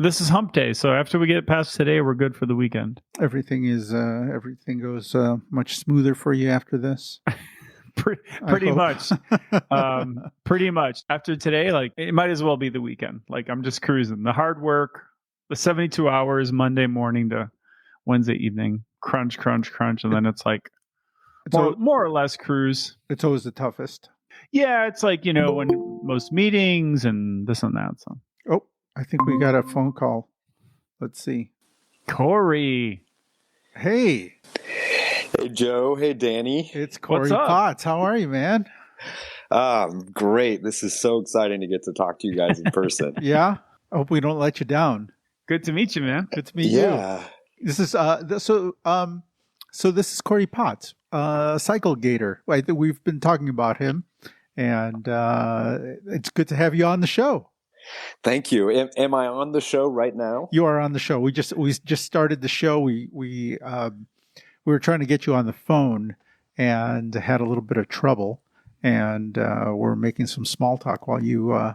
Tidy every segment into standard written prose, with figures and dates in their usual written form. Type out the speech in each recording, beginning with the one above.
This is hump day, so after we get past today, we're good for the weekend. Everything goes much smoother for you after this. Pretty much. Pretty much. After today, like, it might as well be the weekend. Like, I'm just cruising. The hard work, the 72 hours, Monday morning to Wednesday evening, crunch, and then it's like more or less cruise. It's always the toughest. Yeah, it's like, when most meetings and this and that. So. Oh, I think we got a phone call. Let's see. Cory. Hey. Hey, Joe. Hey, Danny. It's Cory Potts. How are you, man? Great. This is so exciting to get to talk to you guys in person. Yeah? I hope we don't let you down. Good to meet you, man. Good to meet you. This is so this is Cory Potts, Cyclegator. We've been talking about him, and it's good to have you on the show. Thank you. Am I on the show right now? You are on the show. We just started the show. We were trying to get you on the phone and had a little bit of trouble, and we're making some small talk while you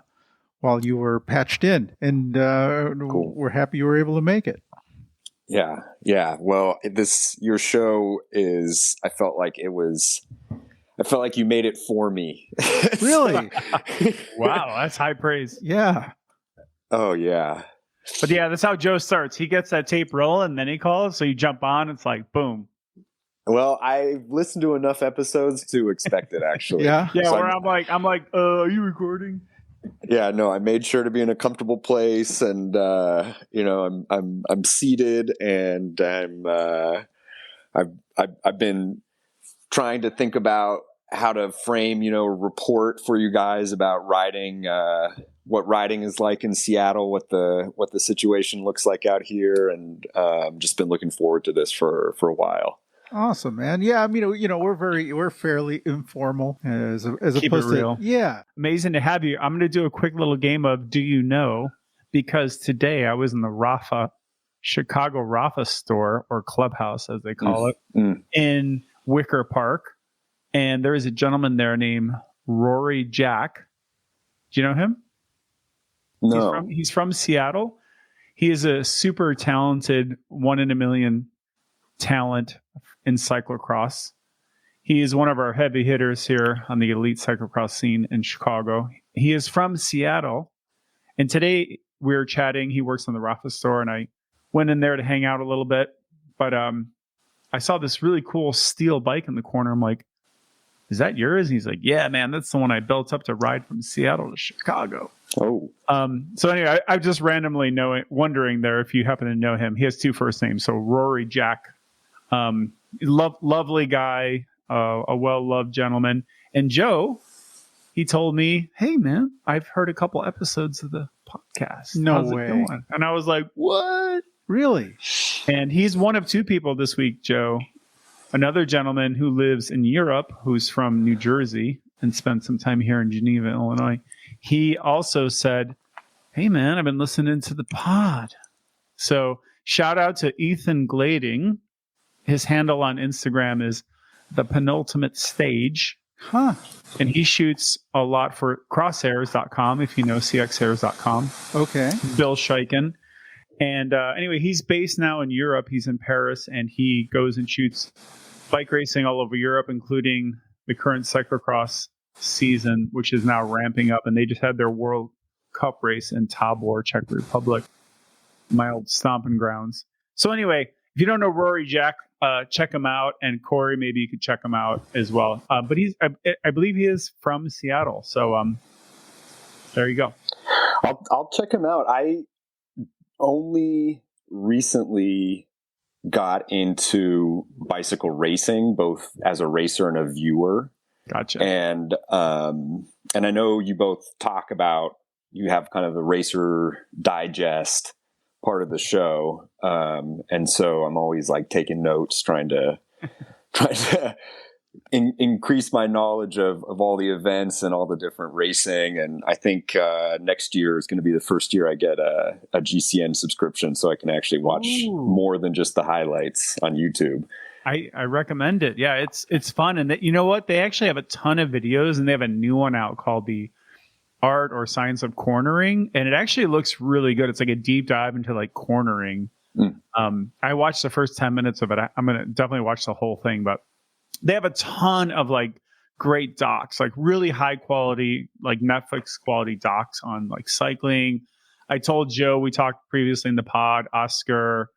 were patched in, and cool. We're happy you were able to make it. Yeah. Well, your show is. I felt like you made it for me. Really? Wow, that's high praise. Yeah. Oh, yeah. But yeah, that's how Joe starts. He gets that tape rolling, and then he calls. So you jump on. It's like, boom. Well, I've listened to enough episodes to expect it, actually. Yeah. So where I'm like, are you recording? Yeah, no, I made sure to be in a comfortable place, and I'm seated, and I've been trying to think about how to frame, a report for you guys about riding, what riding is like in Seattle, what the situation looks like out here, and just been looking forward to this for a while. Awesome, man. Yeah, I mean, we're fairly informal as Keep opposed it real. to yeah. Amazing to have you. I'm going to do a quick little game of Do You Know? Because today I was in the Chicago Rafa store, or clubhouse as they call it, in Wicker Park, and there is a gentleman there named Rory Jack. Do you know him? No. He's from Seattle. He is a super talented, 1 in a million talent in cyclocross. He is one of our heavy hitters here on the elite cyclocross scene in Chicago. He is from Seattle, and today we were chatting. He works in the Rafa store, and I went in there to hang out a little bit. But I saw this really cool steel bike in the corner. I'm like, "Is that yours?" And he's like, "Yeah, man, that's the one I built up to ride from Seattle to Chicago." Oh. So anyway, I just randomly wondering there if you happen to know him. He has 2 first names, so Rory Jack. Lovely guy, a well-loved gentleman. And Joe, he told me, "Hey, man, I've heard a couple episodes of the podcast. No How's way." it going?" And I was like, "What? Really?" And he's one of 2 people this week, Joe. Another gentleman who lives in Europe, who's from New Jersey and spent some time here in Geneva, Illinois. He also said, "Hey, man, I've been listening to the pod." So shout out to Ethan Glading. His handle on Instagram is The Penultimate Stage. Huh. And he shoots a lot for crosshairs.com, if you know cxhairs.com. Okay. Bill Scheiken. And anyway, he's based now in Europe. He's in Paris, and he goes and shoots bike racing all over Europe, including the current cyclocross season, which is now ramping up. And they just had their World Cup race in Tabor, Czech Republic, my old stomping grounds. So anyway, if you don't know Rory Jack, check him out, and Cory, maybe you could check him out as well. But I believe he is from Seattle, so there you go. I'll check him out. I only recently got into bicycle racing, both as a racer and a viewer. Gotcha. And I know you both talk about, you have kind of the Racer Digest part of the show, and so I'm always like taking notes, trying to increase my knowledge of all the events and all the different racing. And I think next year is going to be the first year I get a GCN subscription, so I can actually watch more than just the highlights on YouTube. I recommend it. Yeah, it's fun, and you know what? They actually have a ton of videos, and they have a new one out called the art or science of cornering, and it actually looks really good. It's like a deep dive into like cornering. I watched the first 10 minutes of it. I'm going to definitely watch the whole thing, but they have a ton of like great docs, like really high quality, like Netflix quality docs on like cycling. I told Joe, we talked previously in the pod, Oscar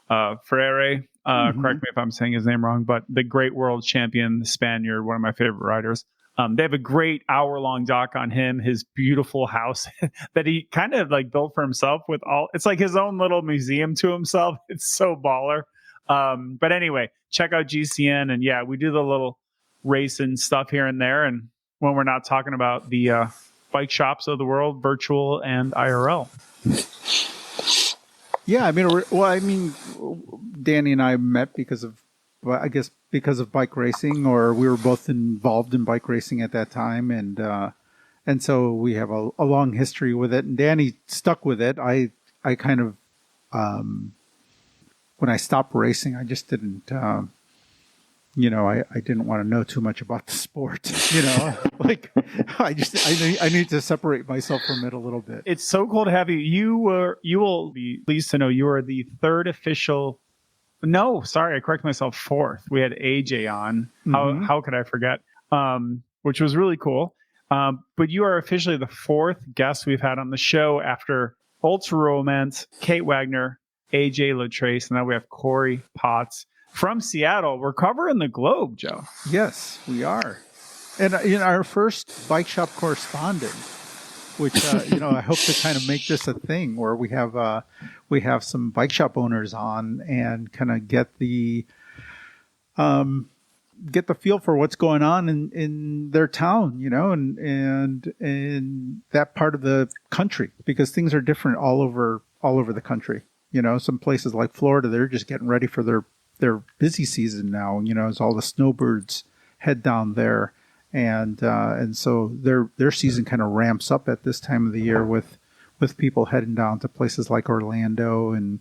Freire, correct me if I'm saying his name wrong, but the great world champion, the Spaniard, one of my favorite riders. They have a great hour-long doc on him, his beautiful house that he kind of like built for himself with it's like his own little museum to himself. It's so baller. But anyway, check out GCN. And yeah, we do the little racing stuff here and there. And when we're not talking about the bike shops of the world, virtual and IRL. Yeah, I mean, Danny and I met because of bike racing, or we were both involved in bike racing at that time, and so we have a long history with it. And Danny stuck with it. I kind of when I stopped racing, I just didn't. I didn't want to know too much about the sport. Like I need to separate myself from it a little bit. It's so cool to have you. You will be pleased to know you are the third official. No, sorry, I correct myself. Fourth. We had AJ on. How could I forget? Which was really cool. But you are officially the fourth guest we've had on the show after Ultra Romance, Kate Wagner, AJ Latrace, and now we have Cory Potts from Seattle. We're covering the globe, Joe. Yes, we are. And our first bike shop correspondent, which I hope to kind of make this a thing where we have some bike shop owners on and kind of get the feel for what's going on in their town, and in that part of the country, because things are different all over the country. Some places like Florida, they're just getting ready for their busy season now, as all the snowbirds head down there. And so their season kind of ramps up at this time of the year with people heading down to places like Orlando and,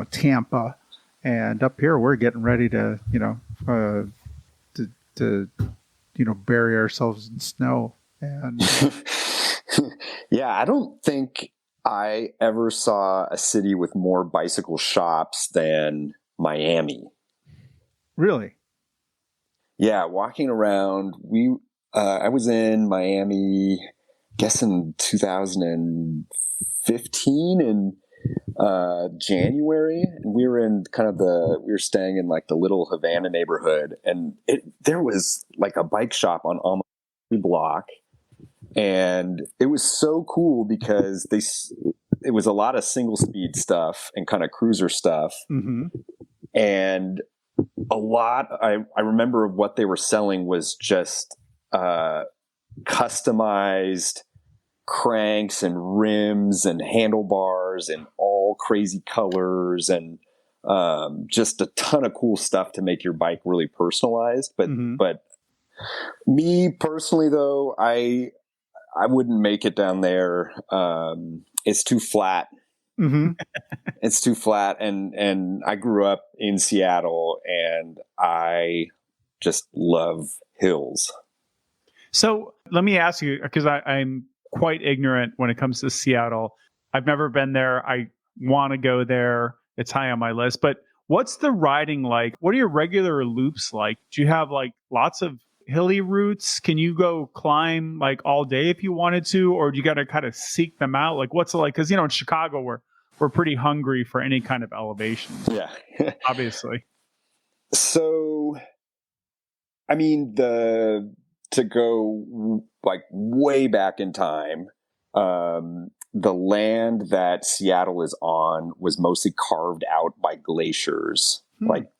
Tampa. And up here, we're getting ready to, bury ourselves in snow. And yeah, I don't think I ever saw a city with more bicycle shops than Miami. Really? Yeah, walking around, I was in Miami, I guess in 2015 in January, and we were staying in like the little Havana neighborhood, and there was like a bike shop on almost every block. And it was so cool because it was a lot of single speed stuff and kind of cruiser stuff. Mm-hmm. And I remember what they were selling was just customized cranks and rims and handlebars and all crazy colors and just a ton of cool stuff to make your bike really personalized. But me personally, though, I wouldn't make it down there. It's too flat. Mm-hmm. It's too flat. And I grew up in Seattle and I just love hills. So let me ask you, because I'm quite ignorant when it comes to Seattle. I've never been there. I want to go there. It's high on my list. But what's the riding like? What are your regular loops like? Do you have like lots of hilly routes? Can you go climb like all day if you wanted to, or do you got to kind of seek them out? Like what's it like? Because in Chicago we're pretty hungry for any kind of elevation. Yeah, obviously. So, I mean, to go like way back in time, the land that Seattle is on was mostly carved out by glaciers, like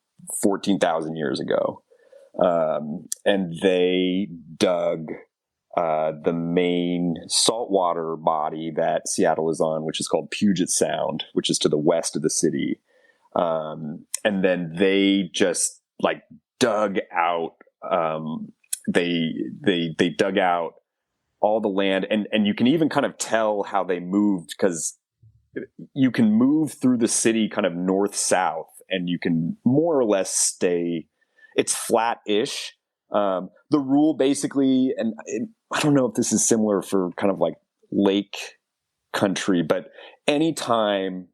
14,000 years ago. And they dug the main saltwater body that Seattle is on, which is called Puget Sound, which is to the west of the city. And then they just like dug out, they dug out all the land, and you can even kind of tell how they moved, because you can move through the city kind of north-south, and you can more or less stay. It's flat-ish, The rule basically, and I don't know if this is similar for kind of like lake country, but anytime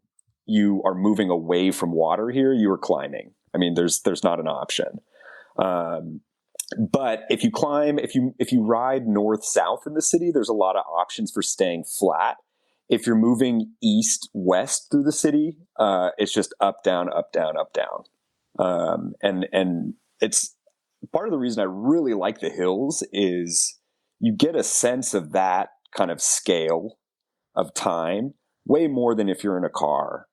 you are moving away from water here, you are climbing. I mean, there's not an option. But if you ride north south in the city, there's a lot of options for staying flat. If you're moving east west through the city, it's just up down, up down, up down. And it's part of the reason I really like the hills is you get a sense of that kind of scale of time way more than if you're in a car.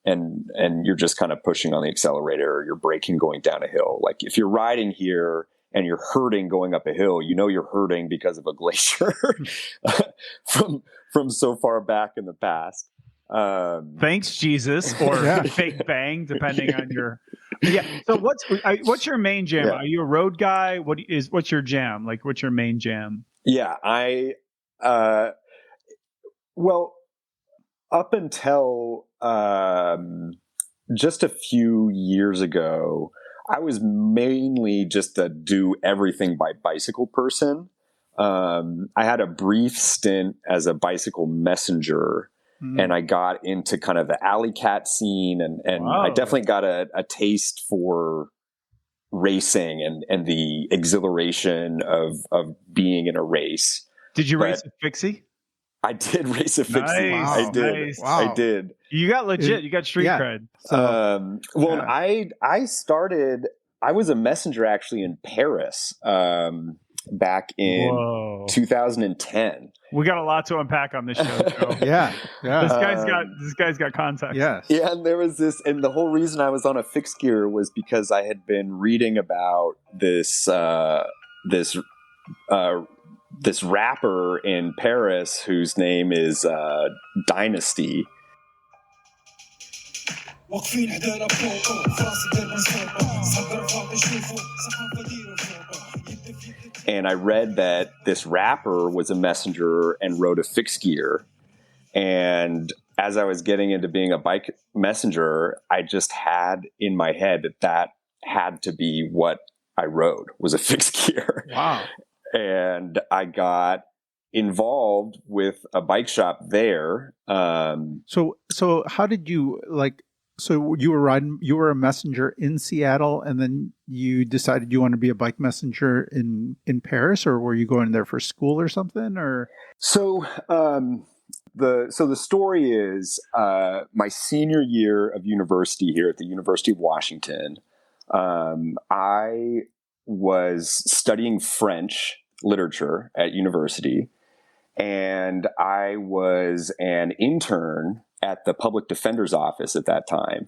And you're just kind of pushing on the accelerator or you're braking going down a hill. Like if you're riding here and you're hurting going up a hill, you know you're hurting because of a glacier from so far back in the past. Thanks, Jesus, or Big Bang, depending on your. Yeah. So what's your main jam? Are you a road guy? What's your jam? Like, what's your main jam? Yeah, well, up until just a few years ago, I was mainly just a do everything by bicycle person. I had a brief stint as a bicycle messenger, and I got into kind of the alley cat scene, and I definitely got a taste for racing and the exhilaration of being in a race. Did you race a fixie? I did race a fixie. Nice. I did. Nice. Wow. I did. You got legit. You got street cred. So, I started. I was a messenger actually in Paris back in 2010. We got a lot to unpack on this show. Joe. yeah. This guy's got context. Yes. Yeah, and there was this, and the whole reason I was on a fixed gear was because I had been reading about this rapper in Paris whose name is Dynasty. And I read that this rapper was a messenger and rode a fixed gear. And as I was getting into being a bike messenger, I just had in my head that had to be what I rode, was a fixed gear. Wow. And I got involved with a bike shop there. So how did you so you were a messenger in Seattle, and then you decided you want to be a bike messenger in Paris, or were you going there for school or something, or? So the story is, my senior year of university here at the University of Washington, I was studying French literature at university, and I was an intern at the public defender's office at that time,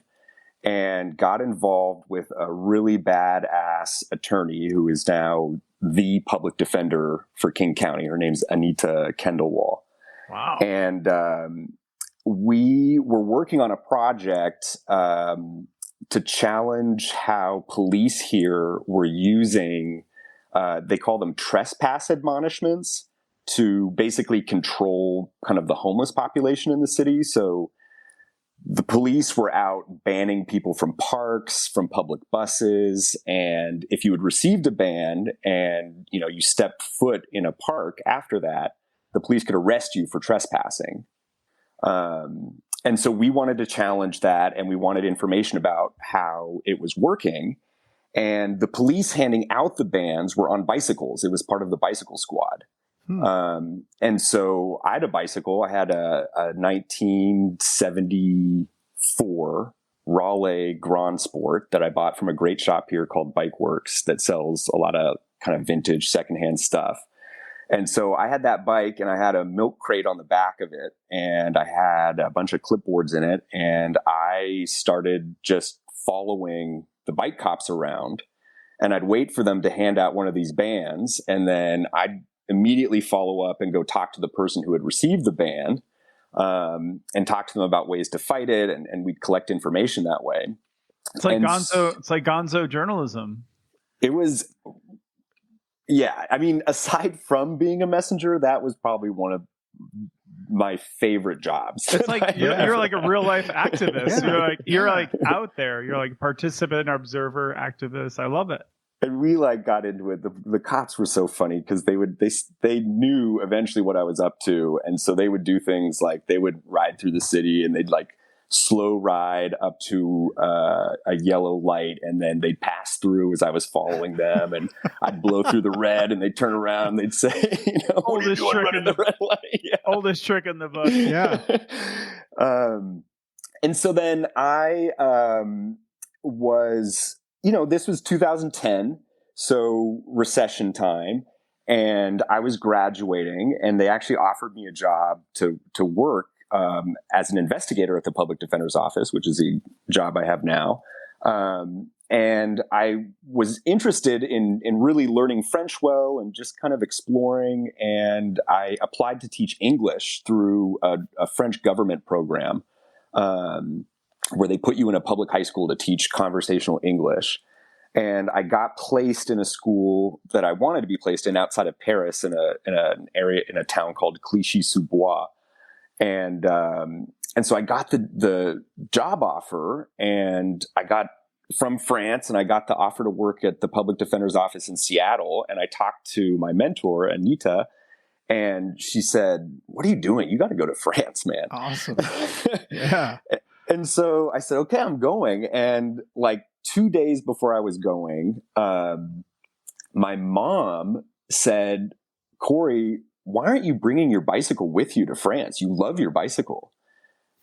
and got involved with a really badass attorney who is now the public defender for King County. Her name's Anita Kendallwall. Wow. And we were working on a project to challenge how police here were using, they call them trespass admonishments, to basically control kind of the homeless population in the city. So the police were out banning people from parks, from public buses. And if you had received a ban and, you stepped foot in a park after that, the police could arrest you for trespassing. And so we wanted to challenge that, and we wanted information about how it was working. And the police handing out the bans were on bicycles. It was part of the bicycle squad. And so I had a bicycle. I had a 1974 Raleigh Grand Sport that I bought from a great shop here called Bike Works that sells a lot of kind of vintage secondhand stuff. And so I had that bike, and I had a milk crate on the back of it, and I had a bunch of clipboards in it, and I started just following the bike cops around, and I'd wait for them to hand out one of these bans, and then I'd immediately follow up and go talk to the person who had received the ban, and talk to them about ways to fight it, and we'd collect information that way. It's like Gonzo journalism. It was, yeah. I mean, aside from being a messenger, that was probably one of my favorite jobs. It's like you're like a real life activist. You're like out there. You're like participant, observer, activist. I love it. And we like got into it. The cops were so funny because they knew eventually what I was up to, and so they would do things like they would ride through the city and they'd like slow ride up to a yellow light, and then they'd pass through as I was following them, and I'd blow through the red, and they'd turn around, and they'd say, oldest trick in the red light. Yeah. Oldest trick in the book. Yeah. And so then I was, this was 2010, so recession time, and I was graduating, and they actually offered me a job to work as an investigator at the public defender's office, which is a job I have now. And I was interested in really learning French well and just kind of exploring. And I applied to teach English through a French government program where they put you in a public high school to teach conversational English. And I got placed in a school that I wanted to be placed in outside of Paris in an area, in a town called Clichy-sous-Bois. And so I got the job offer, and I got from France, and I got the offer to work at the public defender's office in Seattle. And I talked to my mentor, Anita, and she said, "What are you doing? You got to go to France, man." Awesome. Yeah. And so I said, "Okay, I'm going." And like 2 days before I was going, my mom said, "Cory, why aren't you bringing your bicycle with you to France? You love your bicycle."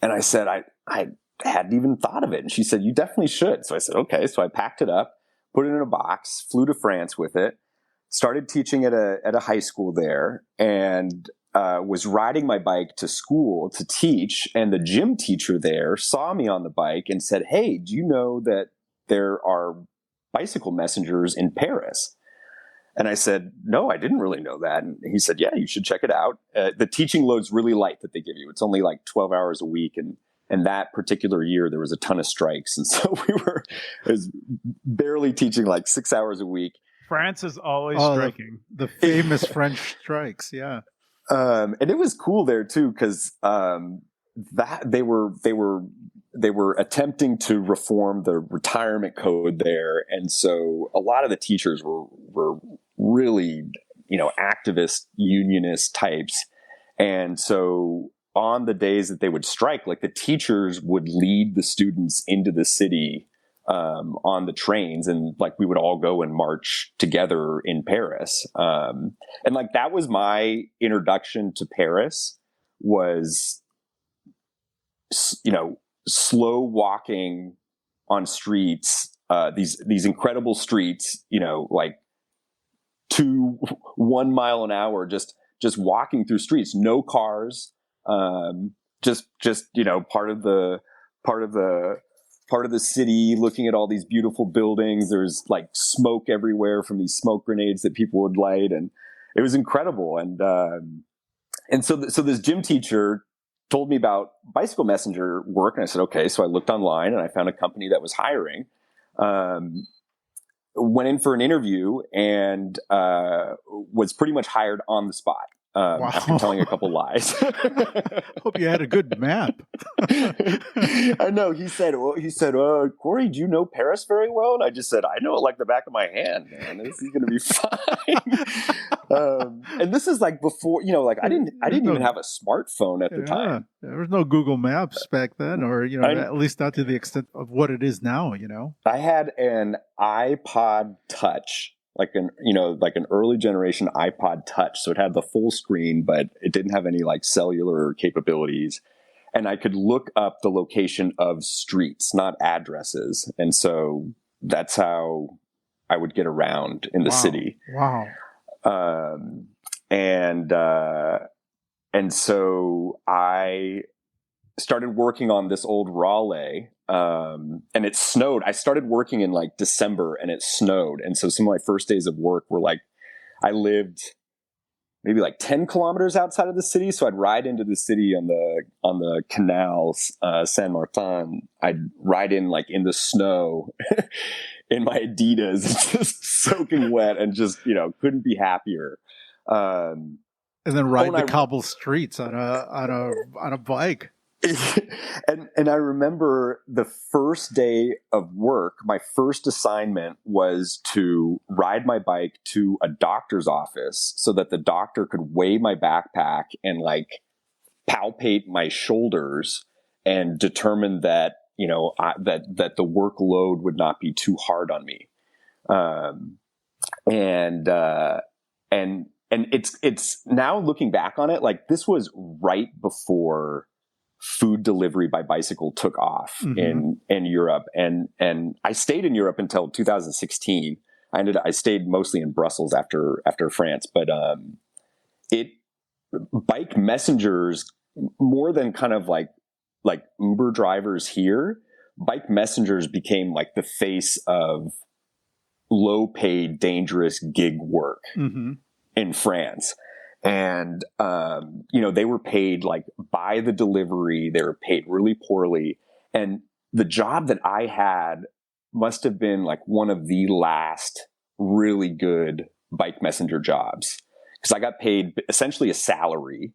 And I said, I hadn't even thought of it. And she said, "You definitely should." So I said, okay. So I packed it up, put it in a box, flew to France with it, started teaching at a high school there, and was riding my bike to school to teach. And the gym teacher there saw me on the bike and said, "Hey, do you know that there are bicycle messengers in Paris?" And I said, "No, I didn't really know that." And he said, "Yeah, you should check it out. The teaching load's really light that they give you. It's only like 12 hours a week." And that particular year, there was a ton of strikes. And so I was barely teaching like 6 hours a week. France is always striking. The famous French strikes, yeah. And it was cool there too, because that they were attempting to reform the retirement code there, and so a lot of the teachers were really activist unionist types, and so on the days that they would strike, like the teachers would lead the students into the city on the trains, and like we would all go and march together in Paris, and like that was my introduction to Paris, was slow walking on streets, these incredible streets, like 1 mile an hour, just walking through streets, no cars, just part of the city, looking at all these beautiful buildings. There's like smoke everywhere from these smoke grenades that people would light, and it was incredible. And so this gym teacher told me about bicycle messenger work, and I said, okay. So I looked online, and I found a company that was hiring. Went in for an interview, and was pretty much hired on the spot. After telling a couple lies. Hope you had a good map. I know. He said, "Cory, do you know Paris very well?" And I just said, "I know it like the back of my hand, man. This is going to be fine." And this is like before, I didn't even have a smartphone at the time. There was no Google Maps back then, or at least not to the extent of what it is now. I had an iPod Touch. Like an early generation iPod Touch. So it had the full screen, but it didn't have any like cellular capabilities. And I could look up the location of streets, not addresses. And so that's how I would get around in the city. Wow. And so I started working on this old Raleigh, and it snowed. I started working in like December, and it snowed. And so some of my first days of work were like, I lived maybe like 10 kilometers outside of the city. So I'd ride into the city on the canals, Saint Martin. I'd ride in like in the snow in my Adidas, just soaking wet, and just, couldn't be happier. And then ride the cobble streets on a bike. And I remember the first day of work, my first assignment was to ride my bike to a doctor's office so that the doctor could weigh my backpack and like palpate my shoulders and determine that, that the workload would not be too hard on me. And it's now looking back on it, like this was right before food delivery by bicycle took off in Europe. And I stayed in Europe until 2016. I stayed mostly in Brussels after France, but, bike messengers, more than kind of like Uber drivers here, bike messengers became like the face of low paid, dangerous gig work in France. And, they were paid like by the delivery. They were paid really poorly. And the job that I had must have been like one of the last really good bike messenger jobs, because I got paid essentially a salary.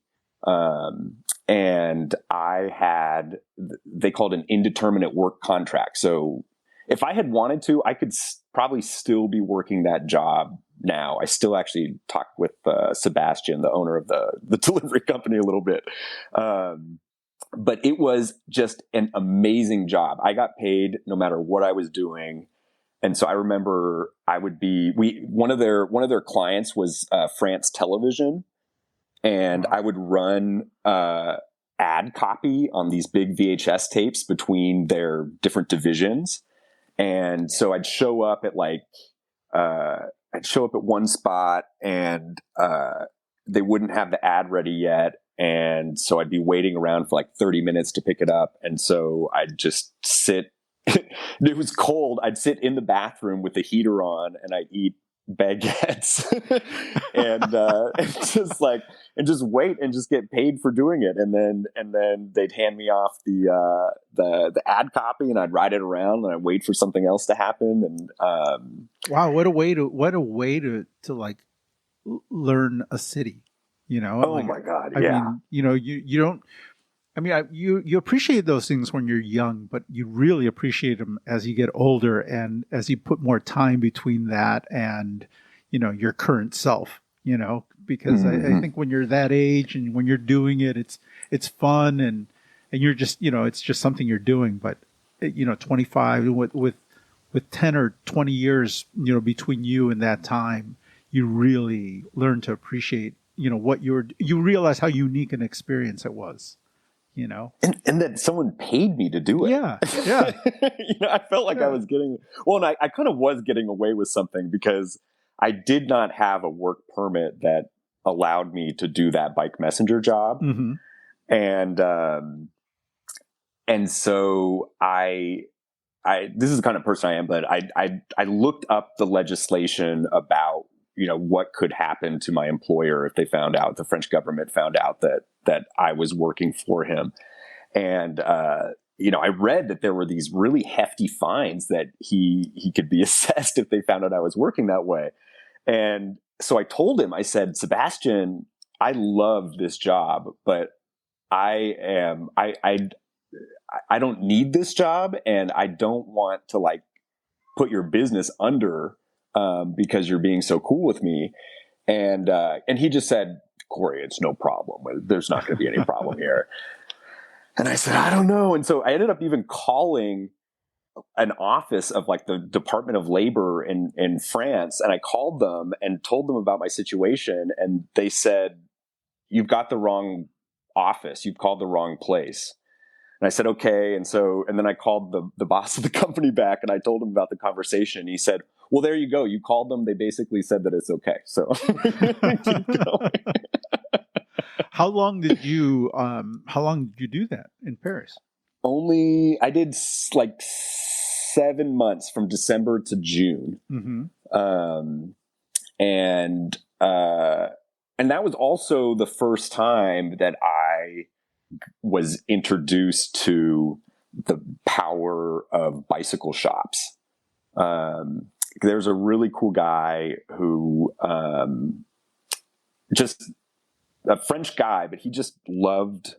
And I had, they called an indeterminate work contract. So if I had wanted to, I could probably still be working that job now. I still actually talk with Sebastian, the owner of the delivery company, a little bit. But it was just an amazing job. I got paid no matter what I was doing. And so I remember one of their clients was France Television. And I would run ad copy on these big VHS tapes between their different divisions. And so I'd show up at one spot and they wouldn't have the ad ready yet. And so I'd be waiting around for like 30 minutes to pick it up. And so I'd just sit. It was cold. I'd sit in the bathroom with the heater on and I'd eat baguettes and just wait and just get paid for doing it. And then they'd hand me off the ad copy and I'd ride it around and I'd wait for something else to happen. And wow, what a way to like learn a city, Oh like, my God. I Yeah. mean, you don't, I mean, you appreciate those things when you're young, but you really appreciate them as you get older and as you put more time between that and, your current self, because I think when you're that age and when you're doing it, it's fun and you're just, it's just something you're doing. But, 25 with 10 or 20 years, between you and that time, you really learn to appreciate, what you realize how unique an experience it was. And that someone paid me to do it. Yeah. I felt like I was getting, and I kind of was getting away with something because I did not have a work permit that allowed me to do that bike messenger job. And so this is the kind of person I am, but I looked up the legislation about, what could happen to my employer if they found out, the French government found out that I was working for him. And, I read that there were these really hefty fines that he could be assessed if they found out I was working that way. And so I told him, I said, Sebastian, I love this job, but I don't need this job and I don't want to like put your business under because you're being so cool with me. And he just said, Cory, it's no problem. There's not going to be any problem here. And I said, I don't know. And so I ended up even calling an office of like the Department of Labor in France. And I called them and told them about my situation. And they said, you've got the wrong office. You've called the wrong place. And I said, okay. And then I called the boss of the company back and I told him about the conversation. He said, well, there you go. You called them. They basically said that it's okay. So keep going. How long did you do that in Paris? I did like 7 months from December to June. And that was also the first time that I was introduced to the power of bicycle shops. There's a really cool guy who, just a French guy, but he just loved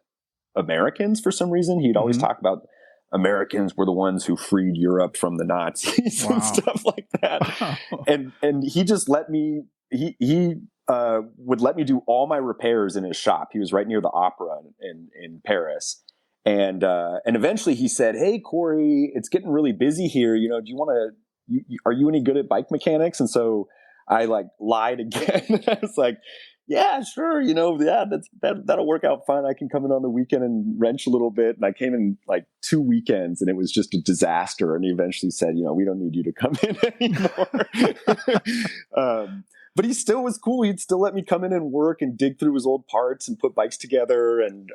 Americans for some reason. He'd always talk about Americans were the ones who freed Europe from the Nazis and stuff like that. Wow. And he just let me, he would let me do all my repairs in his shop. He was right near the opera in Paris. And eventually he said, "Hey, Cory, it's getting really busy here. You know, do you want to, are you any good at bike mechanics?" And so I like lied again. I was like, "Yeah, sure. You know, yeah, that'll work out fine. I can come in on the weekend and wrench a little bit." And I came in like 2 weekends and it was just a disaster. And he eventually said, "You know, we don't need you to come in anymore." But he still was cool. He'd still let me come in and work and dig through his old parts and put bikes together. And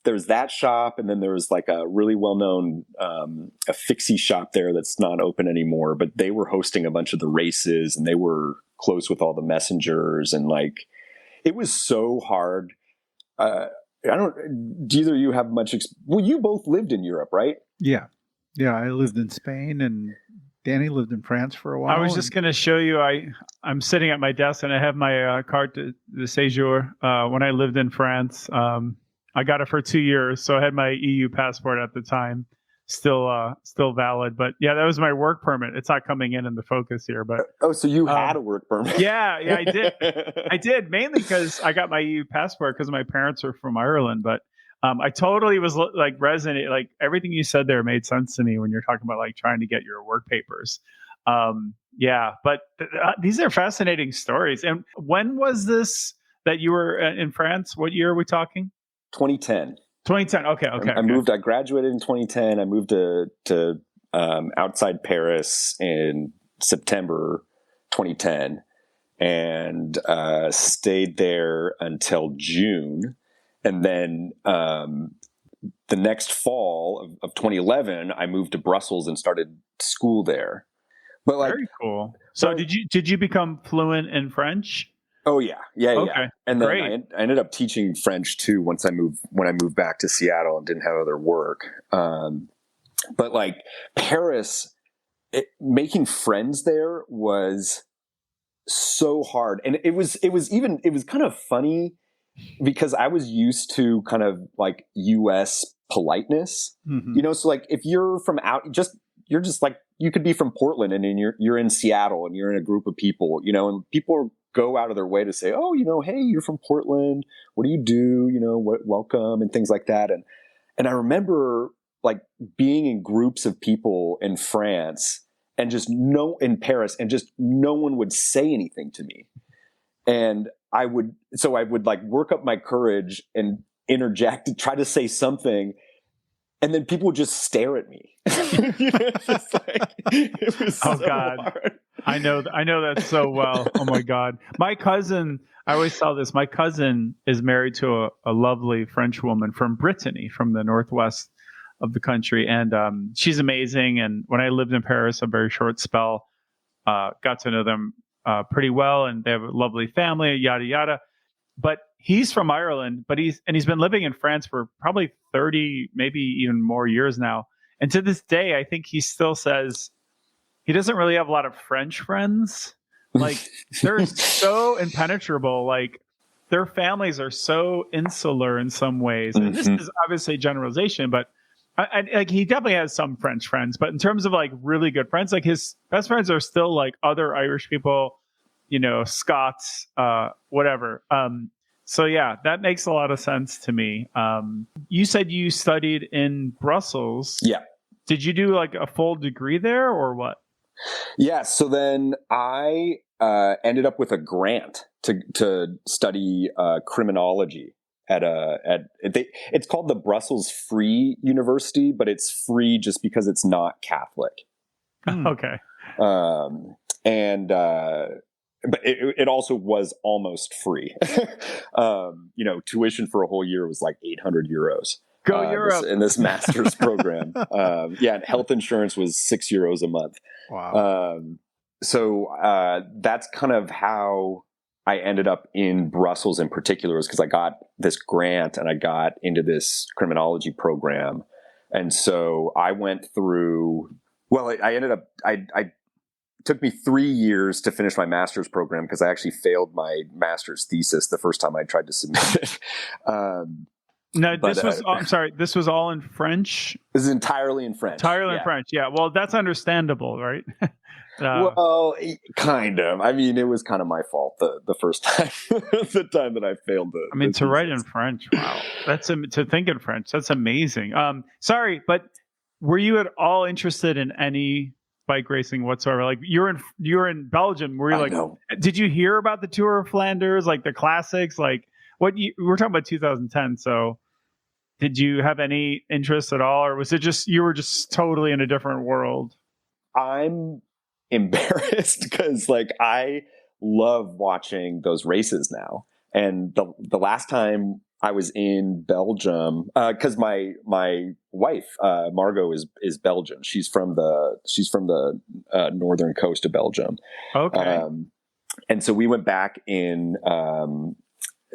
there's that shop. And then there was like a really well-known a fixie shop there that's not open anymore. But they were hosting a bunch of the races and they were close with all the messengers. And like, it was so hard. Do either of you have much, well, you both lived in Europe, right? Yeah. Yeah, I lived in Spain and Danny lived in France for a while. I was just going to show you. I'm sitting at my desk and I have my carte de séjour. When I lived in France, I got it for 2 years, so I had my EU passport at the time, still valid. But yeah, that was my work permit. It's not coming in the focus here, but so you had a work permit? Yeah, I did. I did mainly because I got my EU passport because my parents are from Ireland, but. I totally was like resonate, like everything you said there made sense to me when you're talking about like trying to get your work papers. Yeah, but these are fascinating stories. And when was this that you were in France? What year are we talking? 2010. 2010. Okay. I moved. I graduated in 2010. I moved to outside Paris in September 2010, and stayed there until June. And then the next fall of 2011, I moved to Brussels and started school there. But like, very cool. So did you become fluent in French? Oh yeah. Okay. And then I ended up teaching French too when I moved back to Seattle and didn't have other work. But like Paris, making friends there was so hard, and it was kind of funny. Because I was used to kind of like US politeness, you know, so like if you're from you're just like, you could be from Portland and then you're in Seattle and you're in a group of people, you know, and people go out of their way to say, "Oh, you know, hey, you're from Portland. What do you do? You know, welcome," and things like that. And I remember like being in groups of people in France and in Paris, and just no one would say anything to me. And I would like work up my courage and interject and try to say something. And then people would just stare at me. It was so God. hard. I know that so well. Oh my God. My cousin, I always tell this, my cousin is married to a lovely French woman from Brittany, from the northwest of the country. And she's amazing. And when I lived in Paris, a very short spell, got to know them pretty well, and they have a lovely family, yada yada. But he's from Ireland, but he's been living in France for probably 30, maybe even more years now. And to this day, I think he still says he doesn't really have a lot of French friends. Like they're so impenetrable. Like their families are so insular in some ways. And this is obviously a generalization, but like he definitely has some French friends, but in terms of like really good friends, like his best friends are still like other Irish people, you know, Scots, whatever. So yeah, that makes a lot of sense to me. You said you studied in Brussels. Yeah. Did you do like a full degree there or what? Yeah. So then I ended up with a grant to study criminology. It's called the Brussels Free University, but it's free just because it's not Catholic. Okay. But it also was almost free. You know, tuition for a whole year was like 800 euros. Go Europe. In this master's program. And health insurance was €6 a month. Wow. So that's kind of how I ended up in Brussels in particular, was because I got this grant and I got into this criminology program. And so I went through, it took me 3 years to finish my master's program because I actually failed my master's thesis the first time I tried to submit it. No, But, this was. I'm sorry. This was all in French. This is entirely in French. Entirely in French. Yeah. Well, that's understandable, right? Well, kind of. I mean, it was kind of my fault the first time, the time that I failed. To write in French. Wow, to think in French. That's amazing. Sorry, but were you at all interested in any bike racing whatsoever? Like you're in Belgium. Were you like? No. Did you hear about the Tour of Flanders, like the classics? Like we're talking about 2010. So, did you have any interest at all, or was it just you were just totally in a different world? I'm embarrassed because like I love watching those races now, and the last time I was in Belgium, because my wife Margot is Belgian. She's from the northern coast of Belgium. Okay. And so we went back in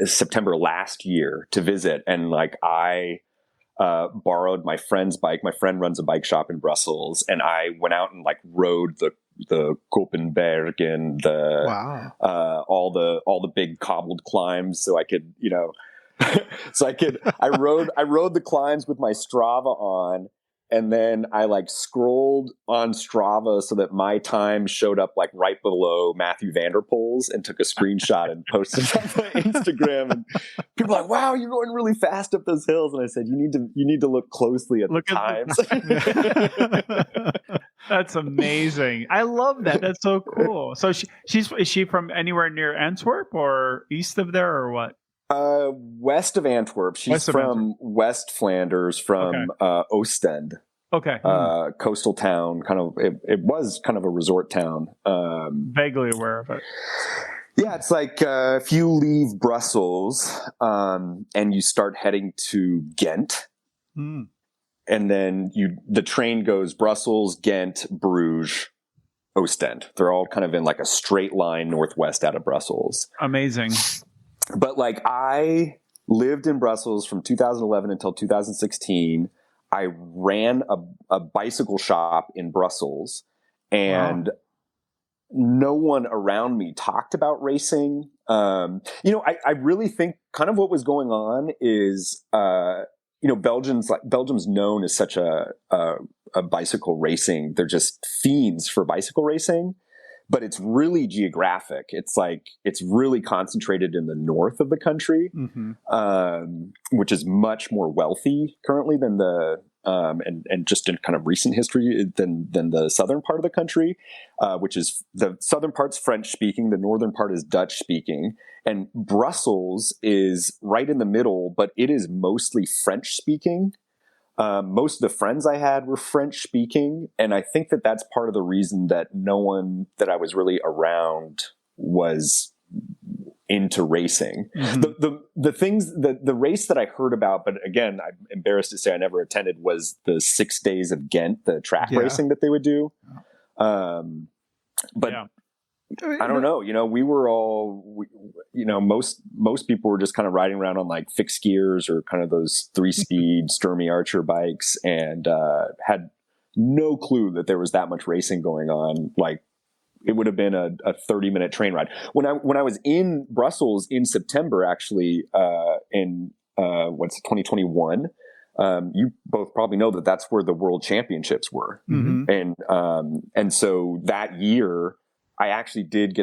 September last year to visit, and like I borrowed my friend's bike. My friend runs a bike shop in Brussels, and I went out and like rode the Koppenberg and all the big cobbled climbs, so I could I rode the climbs with my Strava on, and then I like scrolled on Strava so that my time showed up like right below Matthew Vanderpool's, and took a screenshot and posted it on my Instagram. And people are like, "Wow, you're going really fast up those hills." And I said, "You need to look closely at the times." That's amazing. I love that. That's so cool. So is she from anywhere near Antwerp or east of there or what? West of Antwerp. She's from West Flanders, from Ostend. Okay. Coastal town. Kind of. It was kind of a resort town. Vaguely aware of it. Yeah, it's like if you leave Brussels and you start heading to Ghent, and then the train goes Brussels, Ghent, Bruges, Ostend. They're all kind of in like a straight line northwest out of Brussels. Amazing. But like I lived in Brussels from 2011 until 2016. I ran a bicycle shop in Brussels, and no one around me talked about racing. I really think kind of what was going on is, Belgium's known as such a bicycle racing. They're just fiends for bicycle racing. But it's really geographic. It's like it's really concentrated in the north of the country, which is much more wealthy currently than the and just in kind of recent history than the southern part of the country, which is the southern part's French speaking, the northern part is Dutch speaking, and Brussels is right in the middle, but it is mostly French speaking. Most of the friends I had were French speaking, and I think that that's part of the reason that no one that I was really around was into racing. The race that I heard about, but again, I'm embarrassed to say I never attended, was the 6 days of Ghent, the track racing that they would do. I don't know. We were all, most people were just kind of riding around on like fixed gears or kind of those 3-speed Sturmey Archer bikes, and had no clue that there was that much racing going on. Like it would have been a 30-minute train ride. When I was in Brussels in September, actually, in 2021. You both probably know that that's where the World Championships were, and so that year. I actually did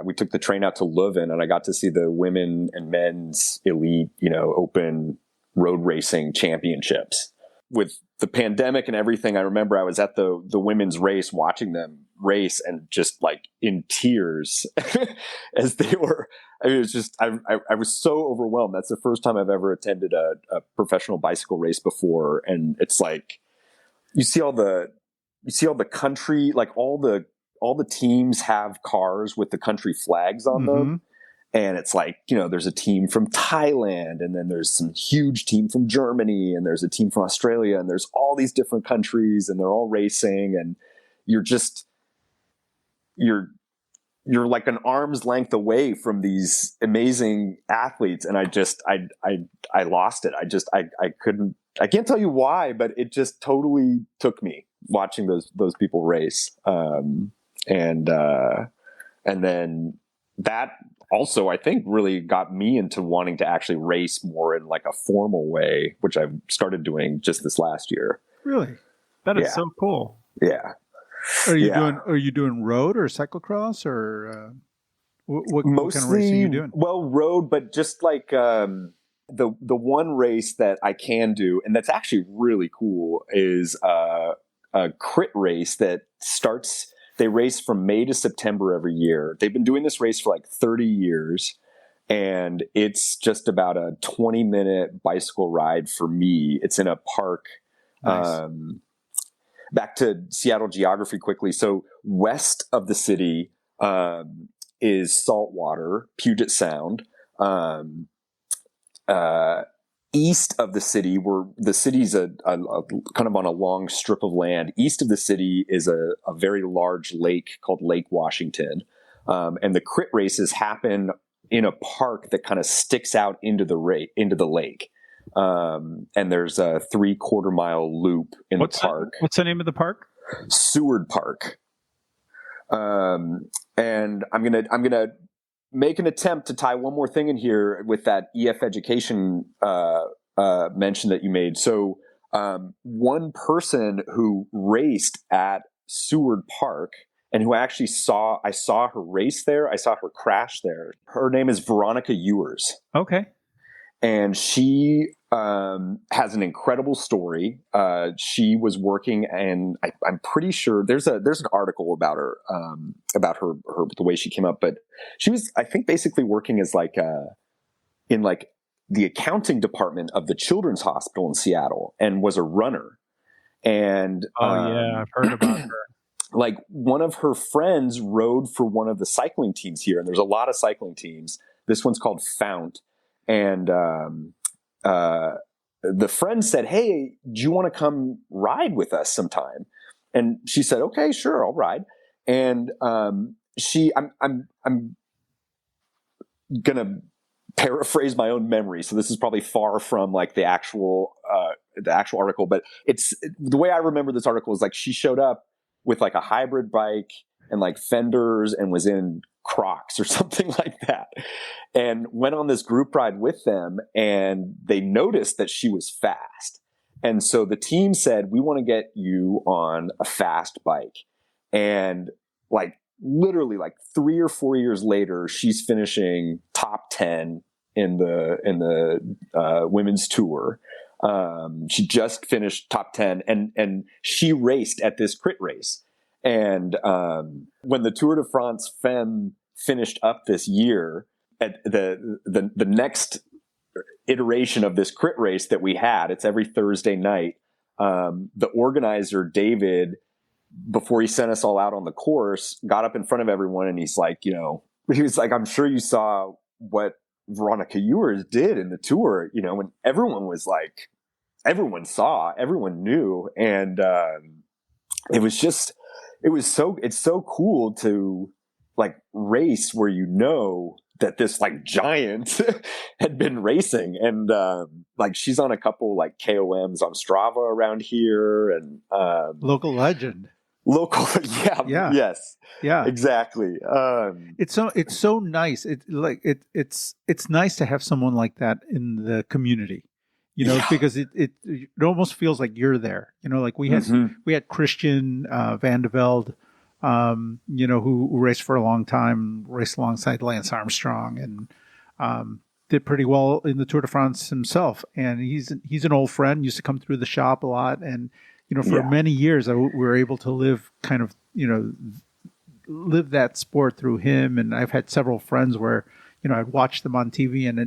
we took the train out to Leuven, and I got to see the women and men's elite, open road racing championships. With the pandemic and everything, I remember I was at the women's race watching them race and just like in tears as they were. I mean, it was just, I was so overwhelmed. That's the first time I've ever attended a professional bicycle race before. And it's like, you see all the country, like all the teams have cars with the country flags on them. And it's like, there's a team from Thailand, and then there's some huge team from Germany, and there's a team from Australia, and there's all these different countries, and they're all racing, and you're like an arm's length away from these amazing athletes. And I lost it. I can't tell you why, but it just totally took me watching those people race. And then that, also, I think, really got me into wanting to actually race more in like a formal way, which I've started doing just this last year. Really? That is so cool. Yeah. Are you doing road or cyclocross or what kind of racing are you doing? Well, road, but just like the one race that I can do, and that's actually really cool, is a crit race that starts. They race from May to September every year. They've been doing this race for like 30 years, and it's just about a 20-minute bicycle ride for me. It's in a park. Nice. Back to Seattle geography quickly. So west of the city is saltwater, Puget Sound. East of the city, where the city's a kind of on a long strip of land. East of the city is a very large lake called Lake Washington. And the crit races happen in a park that kind of sticks out into the lake. And there's a 3/4 mile loop in the park. What's the name of the park? Seward Park. And I'm gonna make an attempt to tie one more thing in here with that EF education mention that you made. So one person who raced at Seward Park and who actually I saw her race there. I saw her crash there. Her name is Veronica Ewers. Okay. And she has an incredible story. She was working, and I'm pretty sure there's an article about her the way she came up. But she was, I think, basically working as like in like the accounting department of the Children's Hospital in Seattle, and was a runner. And I've heard about her. Like one of her friends rode for one of the cycling teams here, and there's a lot of cycling teams. This one's called Fount. And the friend said, "Hey, do you want to come ride with us sometime?" And she said, "Okay, sure, I'll ride." And I'm gonna paraphrase my own memory, so this is probably far from like the actual article. But it's the way I remember this article is like she showed up with like a hybrid bike and like fenders and was in Crocs or something like that, and went on this group ride with them, and they noticed that she was fast. And so the team said, "We want to get you on a fast bike." And like literally like 3 or 4 years later, she's finishing top 10 in the women's tour. She just finished top 10, and she raced at this crit race. And when the Tour de France Femme finished up this year, at the next iteration of this crit race that we had, it's every Thursday night. The organizer, David, before he sent us all out on the course, got up in front of everyone, and he's like, "I'm sure you saw what Veronica Ewers did in the tour," and everyone was like, everyone saw, everyone knew. And it's so cool to like race where that this like giant had been racing. And like she's on a couple like KOMs on Strava around here, and local legend. Yeah, yes, yeah, exactly. It's so nice. It's nice to have someone like that in the community. Because it almost feels like you're there. Like we had Christian Van de Velde, who raced for a long time, raced alongside Lance Armstrong, and did pretty well in the Tour de France himself. And he's an old friend, used to come through the shop a lot. And, for many years, we were able to live live that sport through him. And I've had several friends where, I'd watch them on TV, and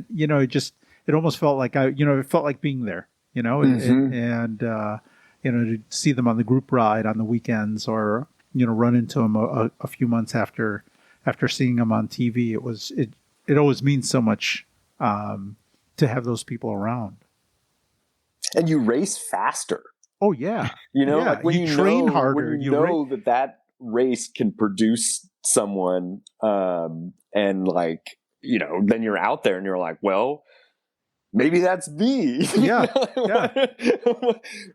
it almost felt like it felt like being there, and to see them on the group ride on the weekends, or, run into them a few months after seeing them on TV. It always means so much to have those people around. And you race faster. Oh yeah. Like when you train harder, when you know that race can produce someone, and like, then you're out there and you're like, well, maybe that's me. Yeah.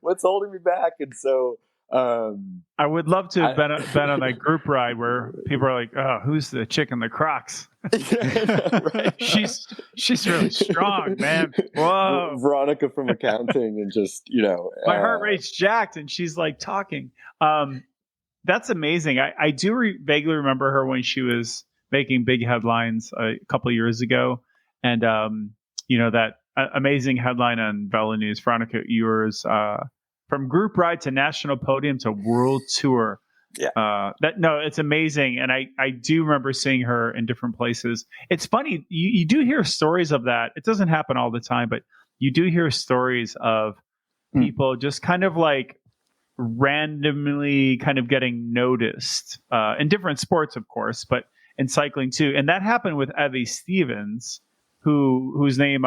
What's holding me back? And so I would love to have been on that group ride where people are like, "Oh, who's the chick in the Crocs?" Right. She's really strong, man. Whoa, Veronica from accounting, and just my heart rate's jacked, and she's like talking. That's amazing. I do vaguely remember her when she was making big headlines a couple of years ago, and that amazing headline on Vela News, Veronica Ewers, from group ride to national podium to world tour. Yeah. It's amazing. And I do remember seeing her in different places. It's funny. You do hear stories of that. It doesn't happen all the time, but you do hear stories of people just kind of like randomly kind of getting noticed in different sports, of course, but in cycling too. And that happened with Evie Stevens, whose name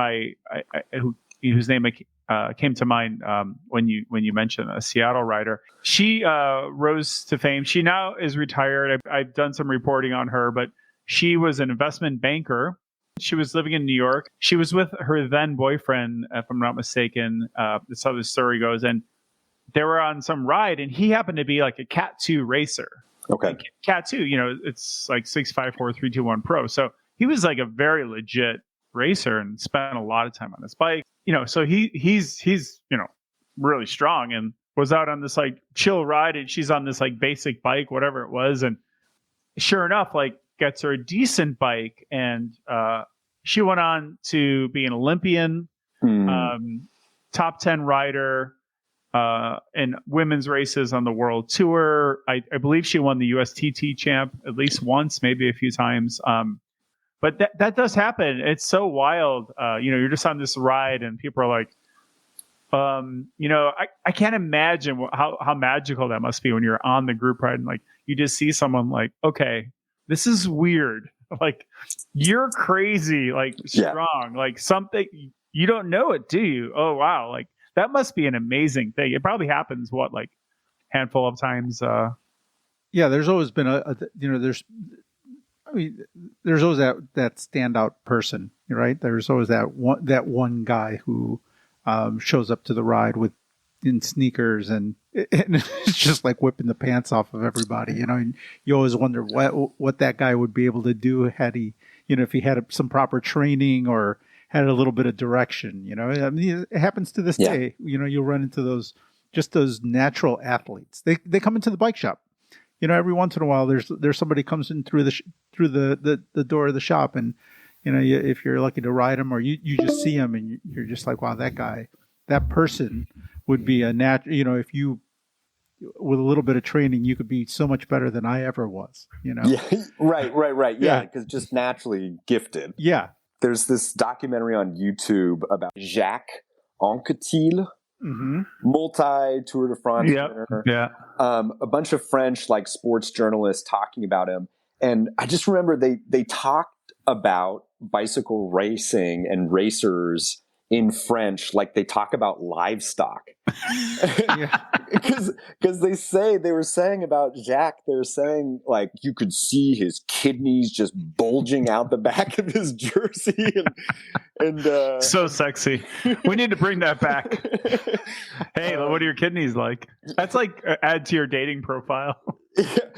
came to mind when you mentioned a Seattle rider. She rose to fame. She now is retired. I've done some reporting on her, but she was an investment banker. She was living in New York. She was with her then boyfriend, if I'm not mistaken. That's how the story goes. And they were on some ride, and he happened to be like a Cat 2 racer. Okay. Like Cat 2, it's like 654-321 Pro. So he was like a very legit racer and spent a lot of time on his bike. So he's really strong, and was out on this like chill ride, and she's on this like basic bike, whatever it was, and sure enough, like gets her a decent bike, and she went on to be an Olympian, top 10 rider in women's races on the world tour. I believe she won the USTT champ at least once, maybe a few times. But that does happen. It's so wild. You're just on this ride, and people are like, I can't imagine how magical that must be when you're on the group ride and like you just see someone like, okay, this is weird. Like, you're crazy, like strong, like something you don't know it, do you? Oh wow, like that must be an amazing thing. It probably happens like handful of times. Yeah, there's always been there's always that standout person, right? There's always that one guy who shows up to the ride in sneakers and it's just like whipping the pants off of everybody, and you always wonder what that guy would be able to do had he, if he had some proper training or had a little bit of direction, I mean, it happens to this day. You'll run into those natural athletes. They come into the bike shop. Every once in a while, there's somebody comes in through the door of the shop, and if you're lucky to ride them, or you just see them, and you're just like, wow, that person would be a natural. If you, with a little bit of training, you could be so much better than I ever was. Yeah, right. Yeah, because just naturally gifted. Yeah. There's this documentary on YouTube about Jacques Anquetil. Multi-Tour de France winner. Yeah. A bunch of French like sports journalists talking about him. And I just remember they talked about bicycle racing and racers in French like they talk about livestock. Because they were saying about Jacques, they were saying like you could see his kidneys just bulging out the back of his jersey and so sexy. We need to bring that back. Hey, what are your kidneys like? That's like add to your dating profile. But